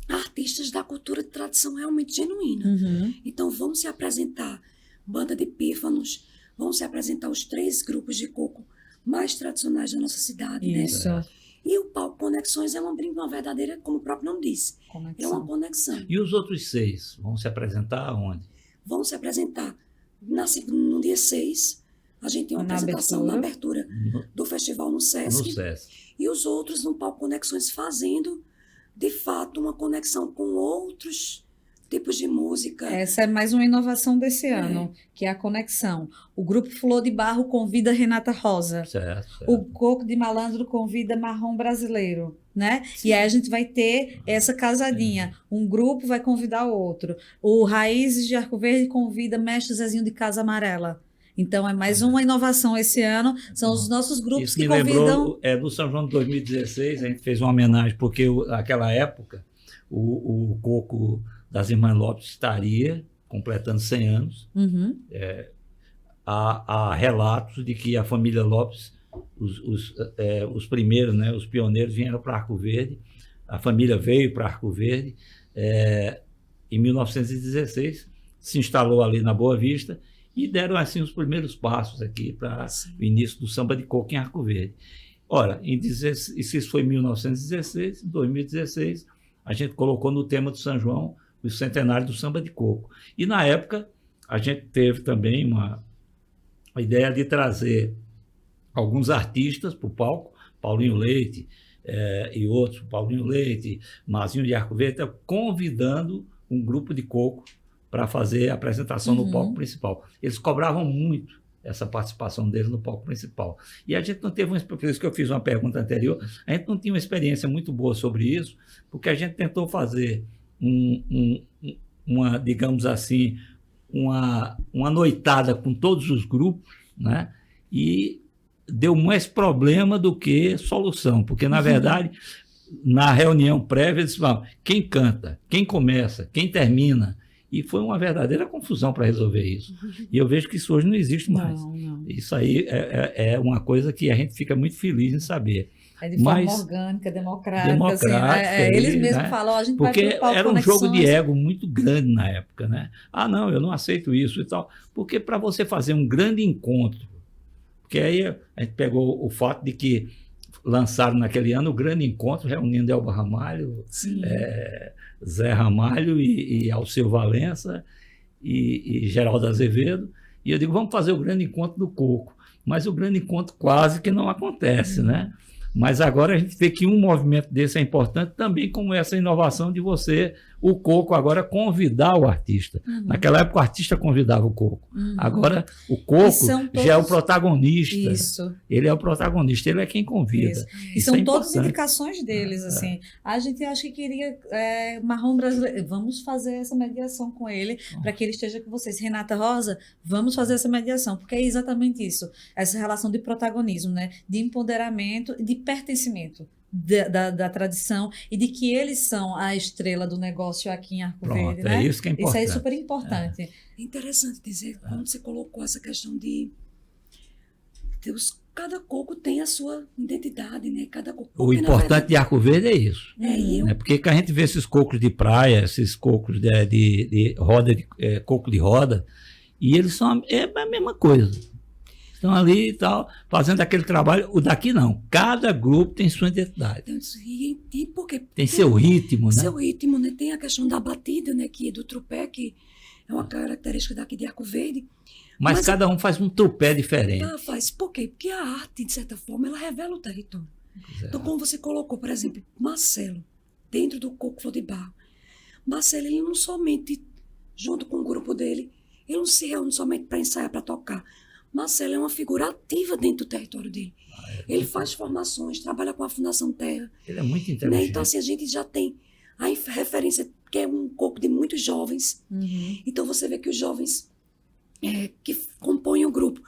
Artistas da cultura de tradição realmente genuína. Então, vão se apresentar banda de pífanos, vão se apresentar os 3 grupos de coco mais tradicionais da nossa cidade. Isso. Né? E o palco Conexões é uma verdadeira, como o próprio nome diz, é uma conexão. E os outros 6 vão se apresentar onde? Vão se apresentar no dia 6, a gente tem uma apresentação na abertura do festival no Sesc. E os outros no palco Conexões fazendo, de fato, uma conexão com outros tipos de música. Essa é mais uma inovação desse ano, que é a conexão. O Grupo Flor de Barro convida Renata Rosa. Certo. O Coco de Malandro convida Marrom Brasileiro, né? Sim. E aí a gente vai ter essa casadinha. Um grupo vai convidar o outro. O Raízes de Arco Verde convida Mestre Zezinho de Casa Amarela. Então, é mais uma inovação esse ano. São os nossos grupos que convidam... Lembrou, do São João de 2016, a gente fez uma homenagem, porque naquela época o Coco das Irmãs Lopes estaria completando 100 anos. Há relatos de que a família Lopes, os primeiros, né, os pioneiros, vieram para Arco Verde. A família veio para Arco Verde. Em 1916, se instalou ali na Boa Vista e deram assim os primeiros passos aqui para o início do samba de coco em Arco Verde. Ora, isso foi em 1916, em 2016, a gente colocou no tema do São João o centenário do samba de coco. E na época a gente teve também uma ideia de trazer alguns artistas para o palco, Paulinho Leite e outros, Paulinho Leite, Mazinho de Arco Verde, convidando um grupo de coco para fazer a apresentação no palco principal. Eles cobravam muito essa participação deles no palco principal. E a gente não teve por isso que eu fiz uma pergunta anterior, a gente não tinha uma experiência muito boa sobre isso, porque a gente tentou fazer uma, digamos assim, uma noitada com todos os grupos, né? E deu mais problema do que solução, porque, na verdade, na reunião prévia, eles falavam quem canta, quem começa, quem termina, e foi uma verdadeira confusão para resolver isso. E eu vejo que isso hoje não existe mais. Não. Isso aí é uma coisa que a gente fica muito feliz em saber. É de forma orgânica, democrática. Assim, eles mesmos falam, a gente porque vai pro palco era um Conexões. jogo de ego muito grande na época, né? Não, eu não aceito isso e tal. Porque para você fazer um grande encontro, porque aí a gente pegou o fato de que lançaram naquele ano o grande encontro, reunindo Elba Ramalho, Sim. Zé Ramalho e Alceu Valença e Geraldo Azevedo. E eu digo, vamos fazer o grande encontro do coco. Mas o grande encontro quase que não acontece, né? Mas agora a gente vê que um movimento desse é importante também, como essa inovação de você, o coco, agora convidar o artista. Naquela época o artista convidava o coco. Agora o coco já é o protagonista. Isso. Ele é o protagonista, ele é quem convida. Isso. E Isso são é todas importante. indicações deles, assim. A gente acha que queria marrom brasileiro. Vamos fazer essa mediação com ele para que ele esteja com vocês. Renata Rosa, vamos fazer essa mediação, porque é exatamente isso. Essa relação de protagonismo, né? De empoderamento, de pertencimento da tradição e de que eles são a estrela do negócio aqui em Arco Verde, né? É isso que é importante. Isso é super importante. É interessante dizer, quando você colocou essa questão de cada coco tem a sua identidade, né? Cada coco, O importante de Arco Verde é isso. eu, Porque que a gente vê esses cocos de praia, esses cocos de roda, coco de roda, e eles são a mesma coisa. Estão ali e tal, fazendo aquele trabalho. O daqui não. Cada grupo tem sua identidade. e porque Tem seu ritmo, né? Seu ritmo, né? Tem a questão da batida, né? Que é do trupé, que é uma característica daqui de Arco Verde. Mas cada um faz um tupé diferente. Faz. Por quê? Porque a arte, de certa forma, ela revela o território. Então, como você colocou, por exemplo, Marcelo, dentro do Coco Flor de Barro. Marcelo, ele não somente, junto com o grupo dele, ele não se reúne somente para ensaiar, para tocar. Marcelo é uma figura ativa dentro do território dele. Ele faz formações, trabalha com a Fundação Terra. Ele é muito Né? inteligente. Então, assim, a gente já tem a referência, que é um coco de muitos jovens. Então, você vê que os jovens que compõem o grupo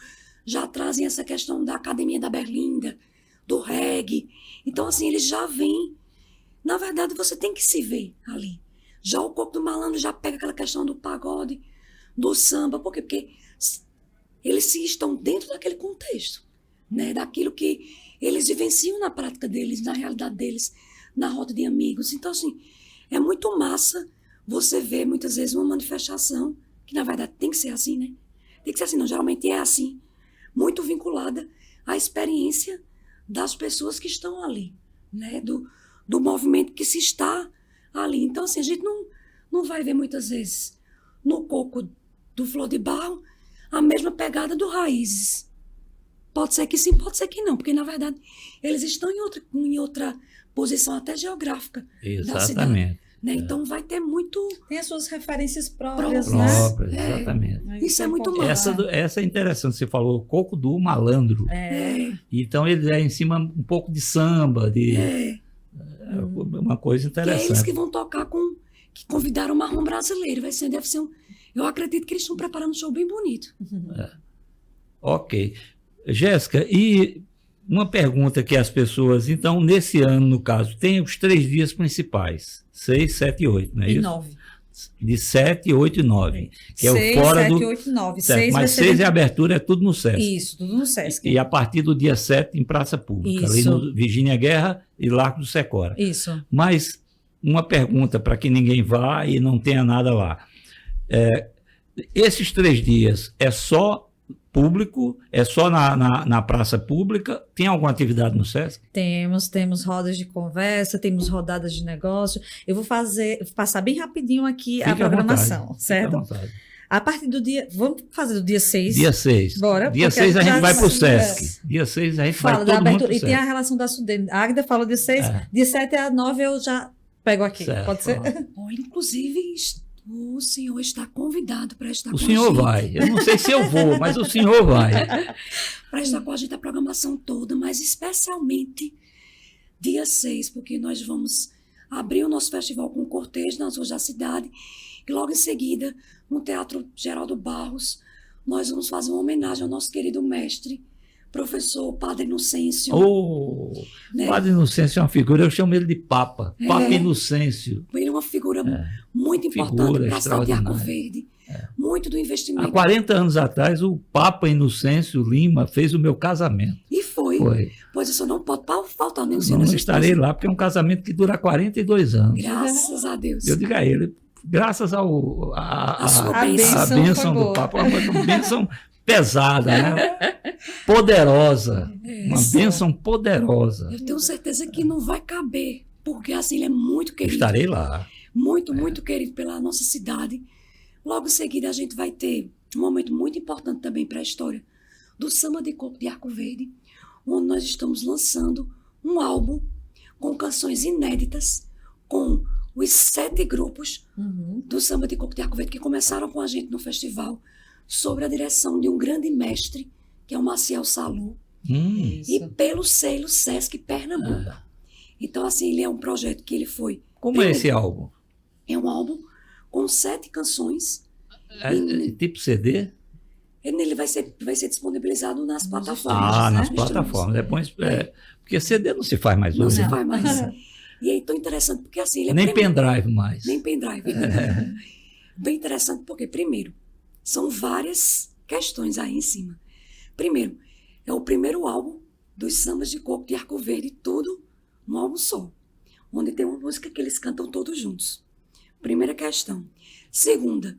já trazem essa questão da Academia da Berlinda, do reggae. Então, assim, eles já vêm. Na verdade, você tem que se ver ali. Já o Coco do Malandro já pega aquela questão do pagode, do samba. Por quê? Porque eles se estão dentro daquele contexto, né? Daquilo que eles vivenciam na prática deles, na realidade deles, na roda de amigos. Então, assim, é muito massa você ver, muitas vezes, uma manifestação, que na verdade tem que ser assim, né? Tem que ser assim, não, geralmente é assim, muito vinculada à experiência das pessoas que estão ali, né? Do movimento que se está ali. Então, assim, a gente não vai ver muitas vezes no coco do Flor de Barro a mesma pegada do Raízes. Pode ser que sim, pode ser que não, porque, na verdade, eles estão em outra posição até geográfica da cidade. Exatamente. Né? Então, vai ter muito... Tem as suas referências próprias, Próprias, né? exatamente. Isso é muito massa. Essa é interessante, você falou, Coco do Malandro. Então ele é em cima um pouco de samba, uma coisa Que é eles interessante. que vão tocar que convidaram o Marrom Brasileiro. Deve ser eu acredito que eles estão preparando um show bem bonito. Ok. Jéssica, e uma pergunta que as pessoas, então, nesse ano, no caso, tem os 3 dias principais, 6, 7 e 8, não é E isso? 9. De 7, 8 e 9. Que é 6, o fora 7, do... 8 e 9. Certo, 6 vai mas ser 6 e a abertura é tudo no Sesc. Isso, tudo no Sesc. E a partir do dia 7 em Praça Pública, ali Isso. no Virgínia Guerra e Largo do Secora. Isso. Mas uma pergunta para que ninguém vá e não tenha nada lá. Esses 3 dias é só público? É só na praça pública? Tem alguma atividade no Sesc? Temos rodas de conversa, temos rodadas de negócio. Eu vou passar bem rapidinho aqui a Fique à programação, vontade, certo? fique à vontade. A partir do dia... Vamos fazer do dia 6. Dia 6. Bora, Dia porque 6 a gente já vai para o sabe, Sesc. Dia 6 a gente Fala vai da todo mundo abertura. pro E tem a Sesc. relação da Sudene. A Águida fala dia 6. Dia 7 a 9 eu já pego aqui. Certo. Pode ser? Olha, inclusive, o senhor está convidado para estar O com a senhor gente. vai. Eu não sei se eu vou, mas o senhor vai. Para estar com a gente a programação toda, mas especialmente dia 6, porque nós vamos abrir o nosso festival com cortejo nas ruas da cidade e logo em seguida, no Teatro Geraldo Barros, nós vamos fazer uma homenagem ao nosso querido mestre, professor Padre Inocêncio. O né? Padre Inocêncio é uma figura, eu chamo ele de Papa. Papa Inocêncio. Ele é uma figura muito importante Figura para a cidade de Arco extraordinária. Verde. Muito do Há investimento. 40 anos atrás, o Papa Inocêncio Lima fez o meu casamento. E foi. Foi. Pois isso não pode faltar nem o senhor. Não nessa estarei exposição. lá, porque é um casamento que dura 42 anos. Graças a Deus. Eu digo a ele, graças A sua a bênção foi bênção do boa. Papa, uma bênção pesada, né? poderosa, uma Isso. bênção poderosa. Eu tenho certeza que não vai caber, porque assim ele é muito Eu querido. estarei lá. Muito querido pela nossa cidade. Logo em seguida, a gente vai ter um momento muito importante também para a história do Samba de Coco de Arco Verde, onde nós estamos lançando um álbum com canções inéditas, com os 7 grupos do Samba de Coco de Arco Verde que começaram com a gente no festival, sob a direção de um grande mestre, que é o Maciel Salu, Isso. e pelo selo Sesc Pernambuco. Então, assim, ele é um projeto que ele foi... Como é esse álbum? É um álbum com 7 canções. É tipo CD? Ele vai ser disponibilizado nas plataformas. Ah, né? nas plataformas. É bom, porque CD não se faz mais Não hoje. se né? faz mais. E aí, tão interessante, porque assim... Ele é Nem primeiro- pendrive mais. Nem pendrive. Bem interessante, porque, primeiro, são várias questões aí em cima. Primeiro, é o primeiro álbum dos Sambas de Coco de Arco Verde, tudo num álbum só, onde tem uma música que eles cantam todos juntos. Primeira questão. Segunda,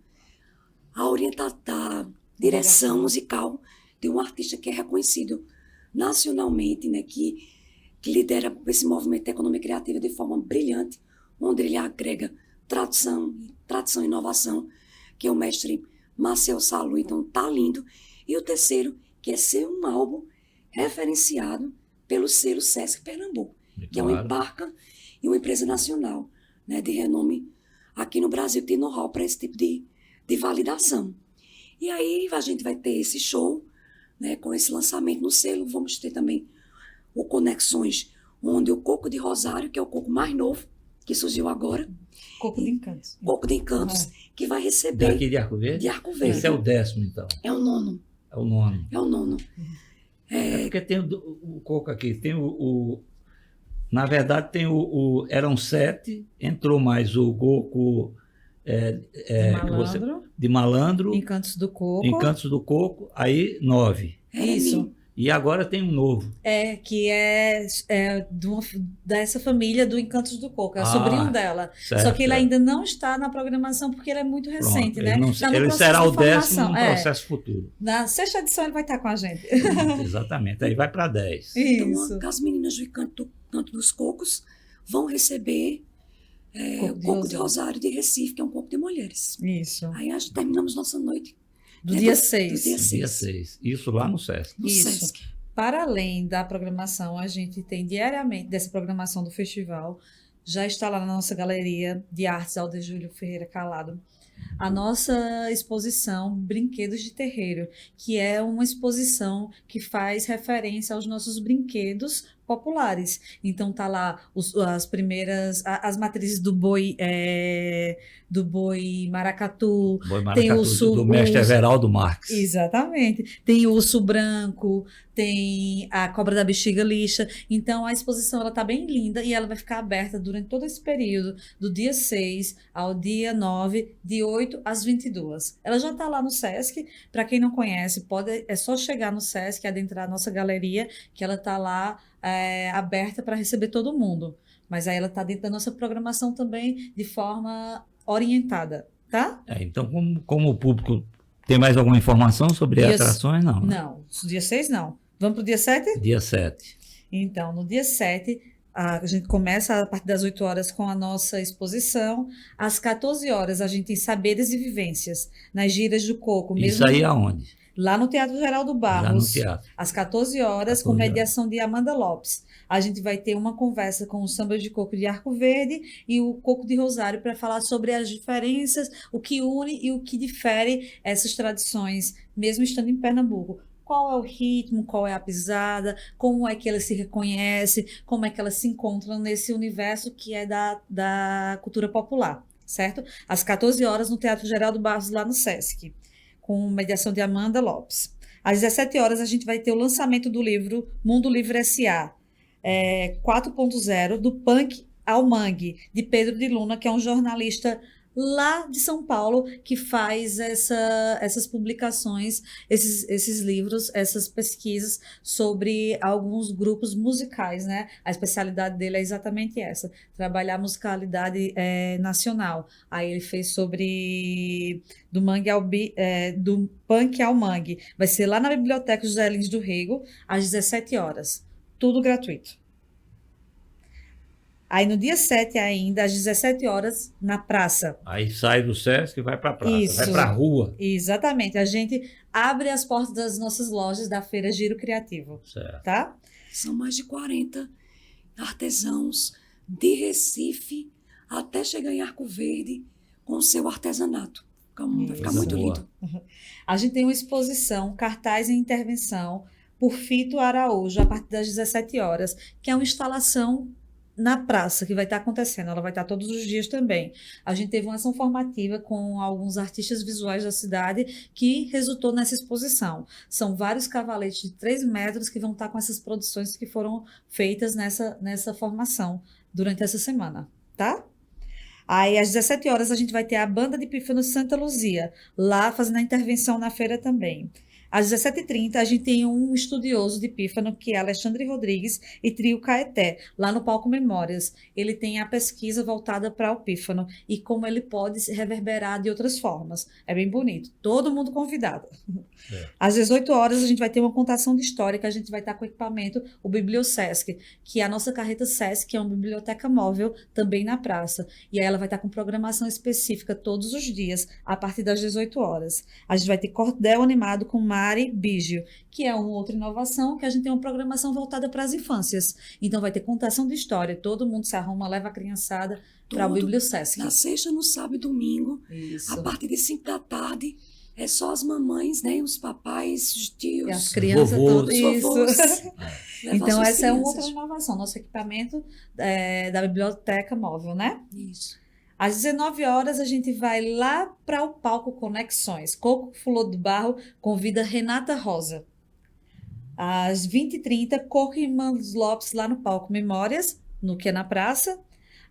a direção musical de um artista que é reconhecido nacionalmente, né, que lidera esse movimento de economia criativa de forma brilhante, onde ele agrega tradição e inovação, que é o mestre Marcel Salu. Então tá lindo. E o terceiro, que é ser um álbum referenciado pelo selo Sesc Pernambuco, que é uma embarca e uma empresa nacional, né, de renome aqui no Brasil, que tem know-how para esse tipo de validação. E aí a gente vai ter esse show, né, com esse lançamento no selo. Vamos ter também o Conexões, onde o Coco de Rosário, que é o coco mais novo, que surgiu agora, Coco de Encantos. Coco de Encantos, que vai receber Daqui de Arco Verde? de Arco Verde. Esse é o 10º, então. É o nono. É o 9º. É o nono. É porque tem o coco aqui, tem na verdade tem eram 7, entrou mais o coco de malandro, Encantos do Coco. Encantos do Coco, aí 9. Isso. E agora tem um novo. Que é dessa família do Encantos do Coco, é o sobrinho dela. Certo, Só que ele ainda não está na programação porque ele é muito recente, Pronto, né? Ele, não, Tá no ele processo será de o 10º formação. no processo futuro. Na 6ª edição ele vai estar com a gente. Exatamente, aí vai para 10. Isso. Então, as meninas do Canto dos Cocos vão receber o Coco de Rosário de Recife, que é um coco de mulheres. Isso. Aí terminamos nossa noite. Do dia 6. Dia 6. Isso lá no SESC. No Isso. Sesc. Para além da programação, a gente tem diariamente, dessa programação do festival, já está lá na nossa galeria de artes Alder Júlio Ferreira Calado, a nossa exposição Brinquedos de Terreiro, que é uma exposição que faz referência aos nossos brinquedos populares. Então tá lá as primeiras, as matrizes do boi maracatu, Boi Maracatu, tem do mestre Everaldo Marques. Exatamente. Tem o urso branco, tem a cobra da bexiga lixa. Então a exposição ela tá bem linda e ela vai ficar aberta durante todo esse período, do dia 6 ao dia 9, de 8 às 22. Ela já está lá no Sesc. Para quem não conhece, é só chegar no Sesc, adentrar a nossa galeria, que ela está lá aberta para receber todo mundo. Mas aí ela está dentro da nossa programação também de forma orientada, tá? Então, como o público tem mais alguma informação sobre atrações, não? Não, dia 6 não. Vamos para o dia 7? Dia 7. Então, no dia 7, a gente começa a partir das 8 horas com a nossa exposição. Às 14 horas, a gente tem Saberes e Vivências, nas giras do Coco. Isso aí aonde? Lá no Teatro Geraldo Lá Barros. no teatro. Às 14 horas, com mediação de Amanda Lopes. A gente vai ter uma conversa com o Samba de Coco de Arco Verde e o Coco de Rosário para falar sobre as diferenças, o que une e o que difere essas tradições, mesmo estando em Pernambuco. Qual é o ritmo, qual é a pisada, como é que elas se reconhecem, como é que elas se encontram nesse universo que é da cultura popular, certo? Às 14 horas, no Teatro Geraldo Barros, lá no Sesc, com mediação de Amanda Lopes. Às 17 horas, a gente vai ter o lançamento do livro Mundo Livre S.A., 4.0, do punk ao mangue, de Pedro de Luna, que é um jornalista lá de São Paulo, que faz essas publicações, esses livros, essas pesquisas sobre alguns grupos musicais, né? A especialidade dele é exatamente essa, trabalhar a musicalidade nacional. Aí ele fez sobre do punk ao mangue. Vai ser lá na Biblioteca José Lins do Rego, às 17 horas. Tudo gratuito. Aí no dia 7 ainda, às 17 horas, na praça. Aí sai do Sesc e vai para a praça, Isso. vai para a rua. Exatamente. A gente abre as portas das nossas lojas da Feira Giro Criativo. Certo. Tá? São mais de 40 artesãos de Recife até chegar em Arco Verde com o seu artesanato. Vai ficar muito lindo. A gente tem uma exposição, cartaz e intervenção, por Fito Araújo, a partir das 17 horas, que é uma instalação na praça, que vai estar acontecendo, ela vai estar todos os dias também. A gente teve uma ação formativa com alguns artistas visuais da cidade que resultou nessa exposição. São vários cavaletes de 3 metros que vão estar com essas produções que foram feitas nessa formação durante essa semana, tá? Aí, às 17 horas, a gente vai ter a Banda de Pífano Santa Luzia, lá fazendo a intervenção na feira também. Às 17h30, a gente tem um estudioso de pífano, que é Alexandre Rodrigues, e Trio Caeté, lá no Palco Memórias. Ele tem a pesquisa voltada para o pífano e como ele pode se reverberar de outras formas. É bem bonito. Todo mundo convidado. Às 18 horas, a gente vai ter uma contação de história, que a gente vai estar com o equipamento, o BiblioSesc, que é a nossa carreta Sesc, que é uma biblioteca móvel, também na praça. E aí ela vai estar com programação específica todos os dias, a partir das 18 horas. A gente vai ter cordel animado com Mari Bígio, que é uma outra inovação, que a gente tem uma programação voltada para as infâncias. Então vai ter contação de história, todo mundo se arruma, leva a criançada para o BiblioSesc. Na sexta, no sábado e domingo, Isso. a partir de 5 da tarde, é só as mamães, né, os papais, os tios, E as crianças vovôs. todas. os vovôs. Isso. Levar Então suas essa é uma crianças. outra inovação, nosso equipamento da biblioteca móvel, né? Isso. Às 19 horas, a gente vai lá para o palco Conexões. Coco Flor do Barro convida Renata Rosa. Às 20h30, Coco e Irmãos Lopes lá no palco Memórias, que é na praça.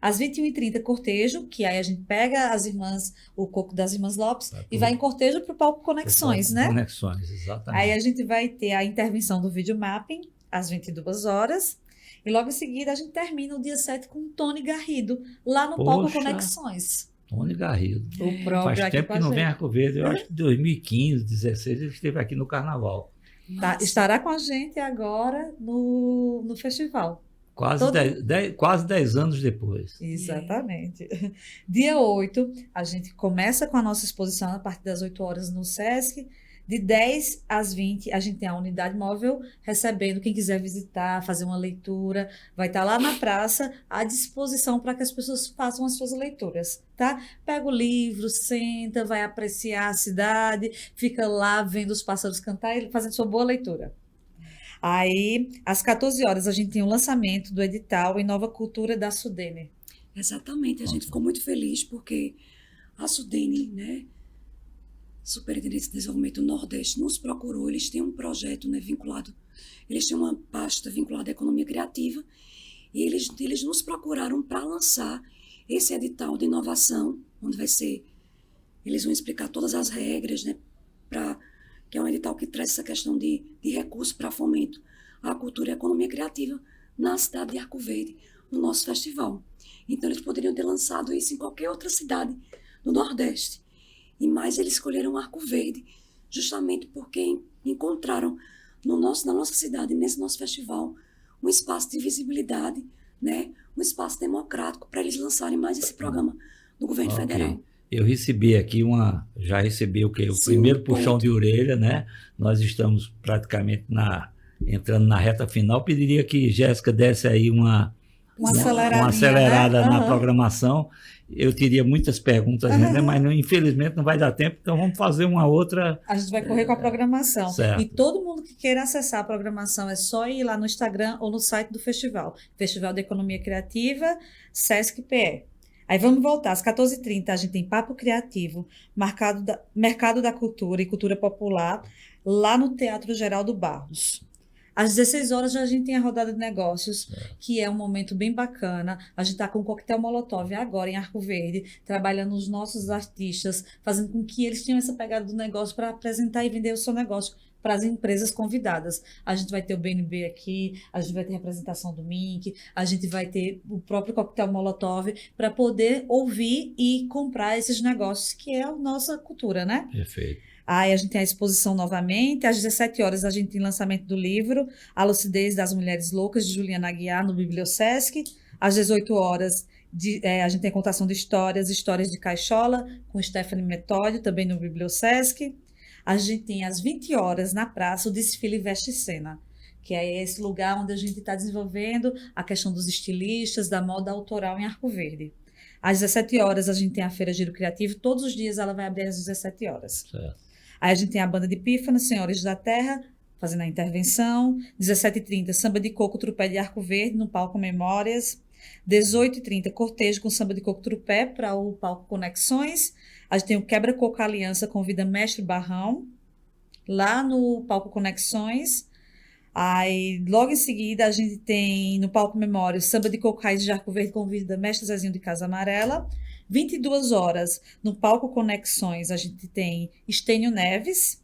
Às 21h30, cortejo, que aí a gente pega as irmãs, o Coco das Irmãs Lopes, e vai em cortejo para o palco Conexões, né? Conexões, exatamente. Aí a gente vai ter a intervenção do videomapping, às 22 horas. E logo em seguida a gente termina o dia 7 com o Tony Garrido, lá no palco Poxa. Conexões. Tony Garrido. O próprio Faz aqui tempo com que a não vem gente. a Arco Verde. Eu acho que em 2015, 2016, ele esteve aqui no Carnaval. Tá, estará com a gente agora no festival. Quase Todo- 10 anos depois. Exatamente. Dia 8, a gente começa com a nossa exposição a partir das 8 horas no Sesc. De 10 às 20, a gente tem a unidade móvel recebendo quem quiser visitar, fazer uma leitura. Vai estar lá na praça à disposição para que as pessoas façam as suas leituras, tá? Pega o livro, senta, vai apreciar a cidade, fica lá vendo os pássaros cantar e fazendo sua boa leitura. Aí, às 14 horas, a gente tem o lançamento do edital Inova Cultura da Sudene. Exatamente. A gente ficou muito feliz porque a Sudene, né, Superintendência de Desenvolvimento do Nordeste, nos procurou. Eles têm um projeto, né, vinculado, eles têm uma pasta vinculada à economia criativa e eles nos procuraram para lançar esse edital de inovação, onde eles vão explicar todas as regras, né, que é um edital que traz essa questão de recursos para fomento à cultura e à economia criativa na cidade de Arco Verde, no nosso festival. Então, eles poderiam ter lançado isso em qualquer outra cidade do Nordeste. Mas eles escolheram Arco Verde justamente porque encontraram na nossa cidade, nesse nosso festival, um espaço de visibilidade, né? Um espaço democrático para eles lançarem mais esse programa do governo Ok. federal. Eu recebi aqui já recebi o quê? O Sim, primeiro um puxão ponto. de orelha, né? Nós estamos praticamente entrando na reta final. Pediria que Jéssica desse aí uma acelerada né? na Aham. programação. Eu teria muitas perguntas ainda, mas infelizmente não vai dar tempo, então vamos fazer uma outra. A gente vai correr com a programação. Certo. E todo mundo que queira acessar a programação é só ir lá no Instagram ou no site do festival. Festival de Economia Criativa, Sesc PE. Aí vamos voltar. Às 14h30, a gente tem Papo Criativo, Mercado da Cultura e Cultura Popular, lá no Teatro Geraldo Barros. Às 16 horas já a gente tem a rodada de negócios, que é um momento bem bacana. A gente está com o Coquetel Molotov agora em Arco Verde, trabalhando os nossos artistas, fazendo com que eles tenham essa pegada do negócio para apresentar e vender o seu negócio para as empresas convidadas. A gente vai ter o BNB aqui, a gente vai ter a representação do Mink, a gente vai ter o próprio Coquetel Molotov para poder ouvir e comprar esses negócios, que é a nossa cultura, né? Perfeito. Aí a gente tem a exposição novamente, às 17 horas a gente tem lançamento do livro A Lucidez das Mulheres Loucas, de Juliana Aguiar, no Bibliosesc. Às 18 horas a gente tem contação de histórias de Caixola, com Stephanie Metódio, também no Bibliosesc. A gente tem às 20 horas na praça o desfile Veste Cena, que é esse lugar onde a gente está desenvolvendo a questão dos estilistas, da moda autoral em Arco Verde. Às 17 horas a gente tem a Feira Giro Criativo, todos os dias ela vai abrir às 17 horas. Certo. Aí a gente tem a Banda de Pífano, Senhores da Terra, fazendo a intervenção. 17h30, Samba de Coco Trupé de Arco Verde, no palco Memórias. 18h30, cortejo com samba de coco trupé para o palco Conexões. A gente tem o Quebra-Coco Aliança, convida Mestre Barrão, lá no palco Conexões. Aí, logo em seguida, a gente tem no palco Memória o Samba de Coco Raiz de Arco Verde, convida Mestre Zezinho de Casa Amarela. 22 horas, no palco Conexões, a gente tem Estênio Neves.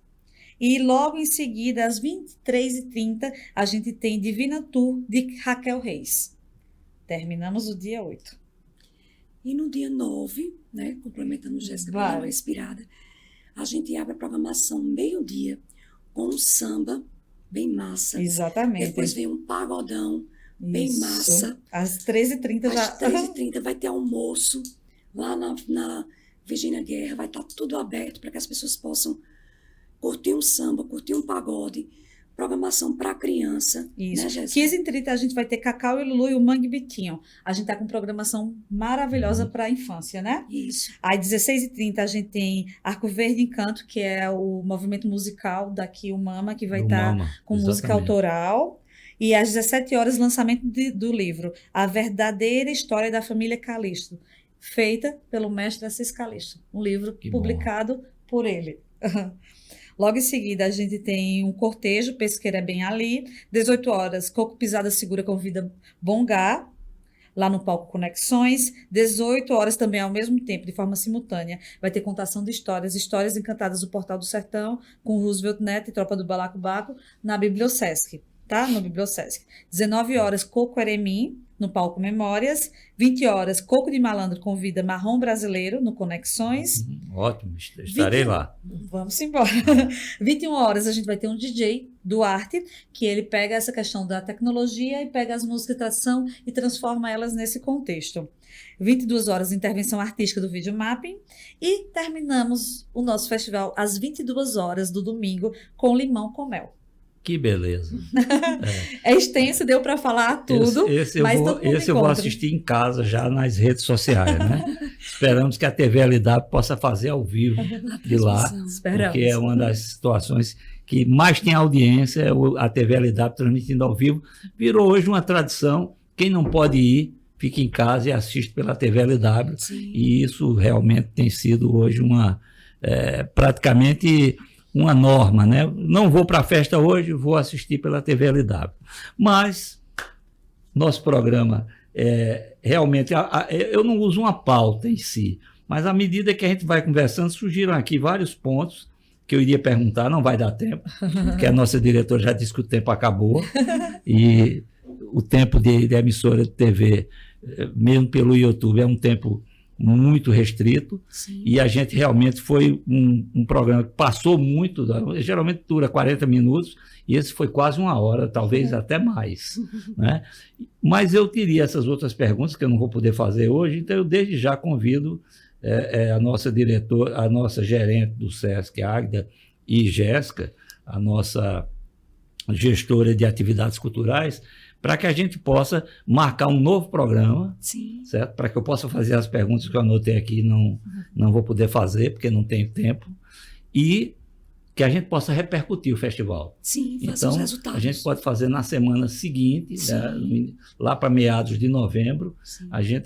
E logo em seguida, às 23h30, a gente tem Divina Tour de Raquel Reis. Terminamos o dia 8. E no dia 9, né, complementando Jéssica para dar uma inspirada, a gente abre a programação meio-dia com um samba bem massa. Exatamente. Depois vem um pagodão bem massa. Às 13h30 já... Às 13h30 vai ter almoço lá na Virgínia Guerra, vai estar tudo aberto para que as pessoas possam curtir um samba, curtir um pagode, programação para criança. Isso. Né, Jéssica? 15h30 a gente vai ter Cacau e Lulu e o Mangue Bitinho. A gente tá com programação maravilhosa para a infância, né? Isso. Aí 16h30 a gente tem Arco Verde Encanto, que é o movimento musical daqui, o Mama, que vai estar com música autoral. E às 17 horas, lançamento do livro A Verdadeira História da Família Calixto, feita pelo mestre Assis Calixto. Um livro publicado por ele. Logo em seguida, a gente tem um cortejo, Pesqueira é bem ali. 18 horas, Coco Pisada Segura convida Bongá, lá no palco Conexões. 18 horas também, ao mesmo tempo, de forma simultânea, vai ter contação de histórias encantadas do Portal do Sertão, com Roosevelt Neto e Tropa do Balacobaco, na Bibliosesc, tá? No Bibliosesc. 19 horas, Coco Eremim, no palco Memórias. 20 horas, Coco de Malandro convida Marrom Brasileiro, no Conexões. Ótimo, estarei lá. Vamos embora. 21 horas a gente vai ter um DJ Duarte, que ele pega essa questão da tecnologia e pega as músicas de tradição e transforma elas nesse contexto. 22 horas, intervenção artística do videomapping. E terminamos o nosso festival às 22 horas do domingo com Limão com Mel. Que beleza. É extenso, deu para falar tudo. Esse eu vou assistir em casa, já nas redes sociais, né? Esperamos que a TV LW possa fazer ao vivo de lá, porque é uma das situações que mais tem audiência, a TV LW transmitindo ao vivo. Virou hoje uma tradição, quem não pode ir, fica em casa e assiste pela TV LW. Sim. E isso realmente tem sido hoje praticamente uma norma, né? Não vou para a festa hoje, vou assistir pela TV LW. Mas nosso programa, realmente, eu não uso uma pauta em si, mas à medida que a gente vai conversando, surgiram aqui vários pontos que eu iria perguntar, não vai dar tempo, porque a nossa diretora já disse que o tempo acabou, e o tempo de emissora de TV, mesmo pelo YouTube, é um tempo muito restrito. Sim. E a gente realmente foi um programa que passou muito, geralmente dura 40 minutos, e esse foi quase uma hora, talvez até mais, né? Mas eu teria essas outras perguntas que eu não vou poder fazer hoje, então eu desde já convido a nossa diretora, a nossa gerente do SESC, Águida, e Jéssica, a nossa gestora de atividades culturais, para que a gente possa marcar um novo programa, sim, certo? Para que eu possa fazer as perguntas que eu anotei aqui, não vou poder fazer, porque não tenho tempo. E que a gente possa repercutir o festival. Sim, fazer Então, os resultados. a gente pode fazer na semana seguinte, né, lá para meados de novembro.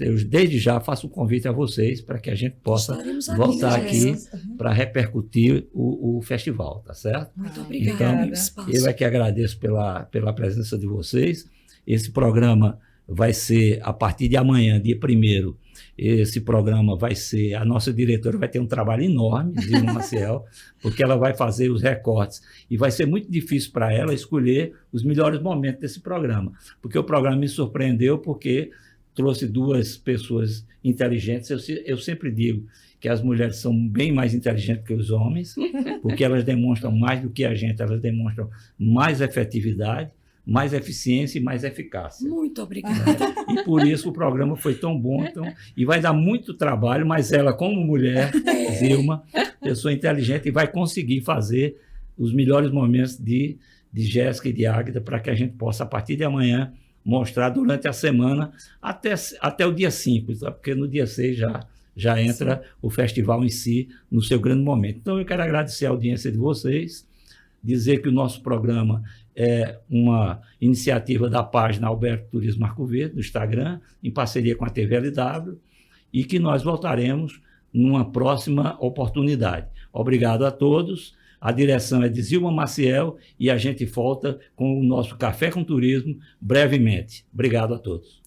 Eu desde já faço um convite a vocês para que a gente possa voltar aqui para repercutir o festival, tá certo? Muito obrigada. Então, eu é que agradeço pela presença de vocês. Esse programa vai ser, a partir de amanhã, dia 1º, esse programa vai ser, a nossa diretora vai ter um trabalho enorme, Zilma Maciel, porque ela vai fazer os recortes e vai ser muito difícil para ela escolher os melhores momentos desse programa, porque o programa me surpreendeu porque trouxe 2 pessoas inteligentes. Eu sempre digo que as mulheres são bem mais inteligentes que os homens, porque elas demonstram mais do que a gente, elas demonstram mais efetividade, mais eficiência e mais eficácia. Muito obrigada. E por isso o programa foi tão bom. E vai dar muito trabalho, mas ela, como mulher, Zilma, pessoa inteligente, vai conseguir fazer os melhores momentos de Jéssica e de Águida para que a gente possa, a partir de amanhã, mostrar durante a semana até o dia 5, porque no dia 6 já entra o festival em si no seu grande momento. Então, eu quero agradecer a audiência de vocês, dizer que o nosso programa é uma iniciativa da página Alberto Turismo Arco Verde, no Instagram, em parceria com a TV LW, e que nós voltaremos numa próxima oportunidade. Obrigado a todos. A direção é de Zilma Maciel e a gente volta com o nosso Café com Turismo brevemente. Obrigado a todos.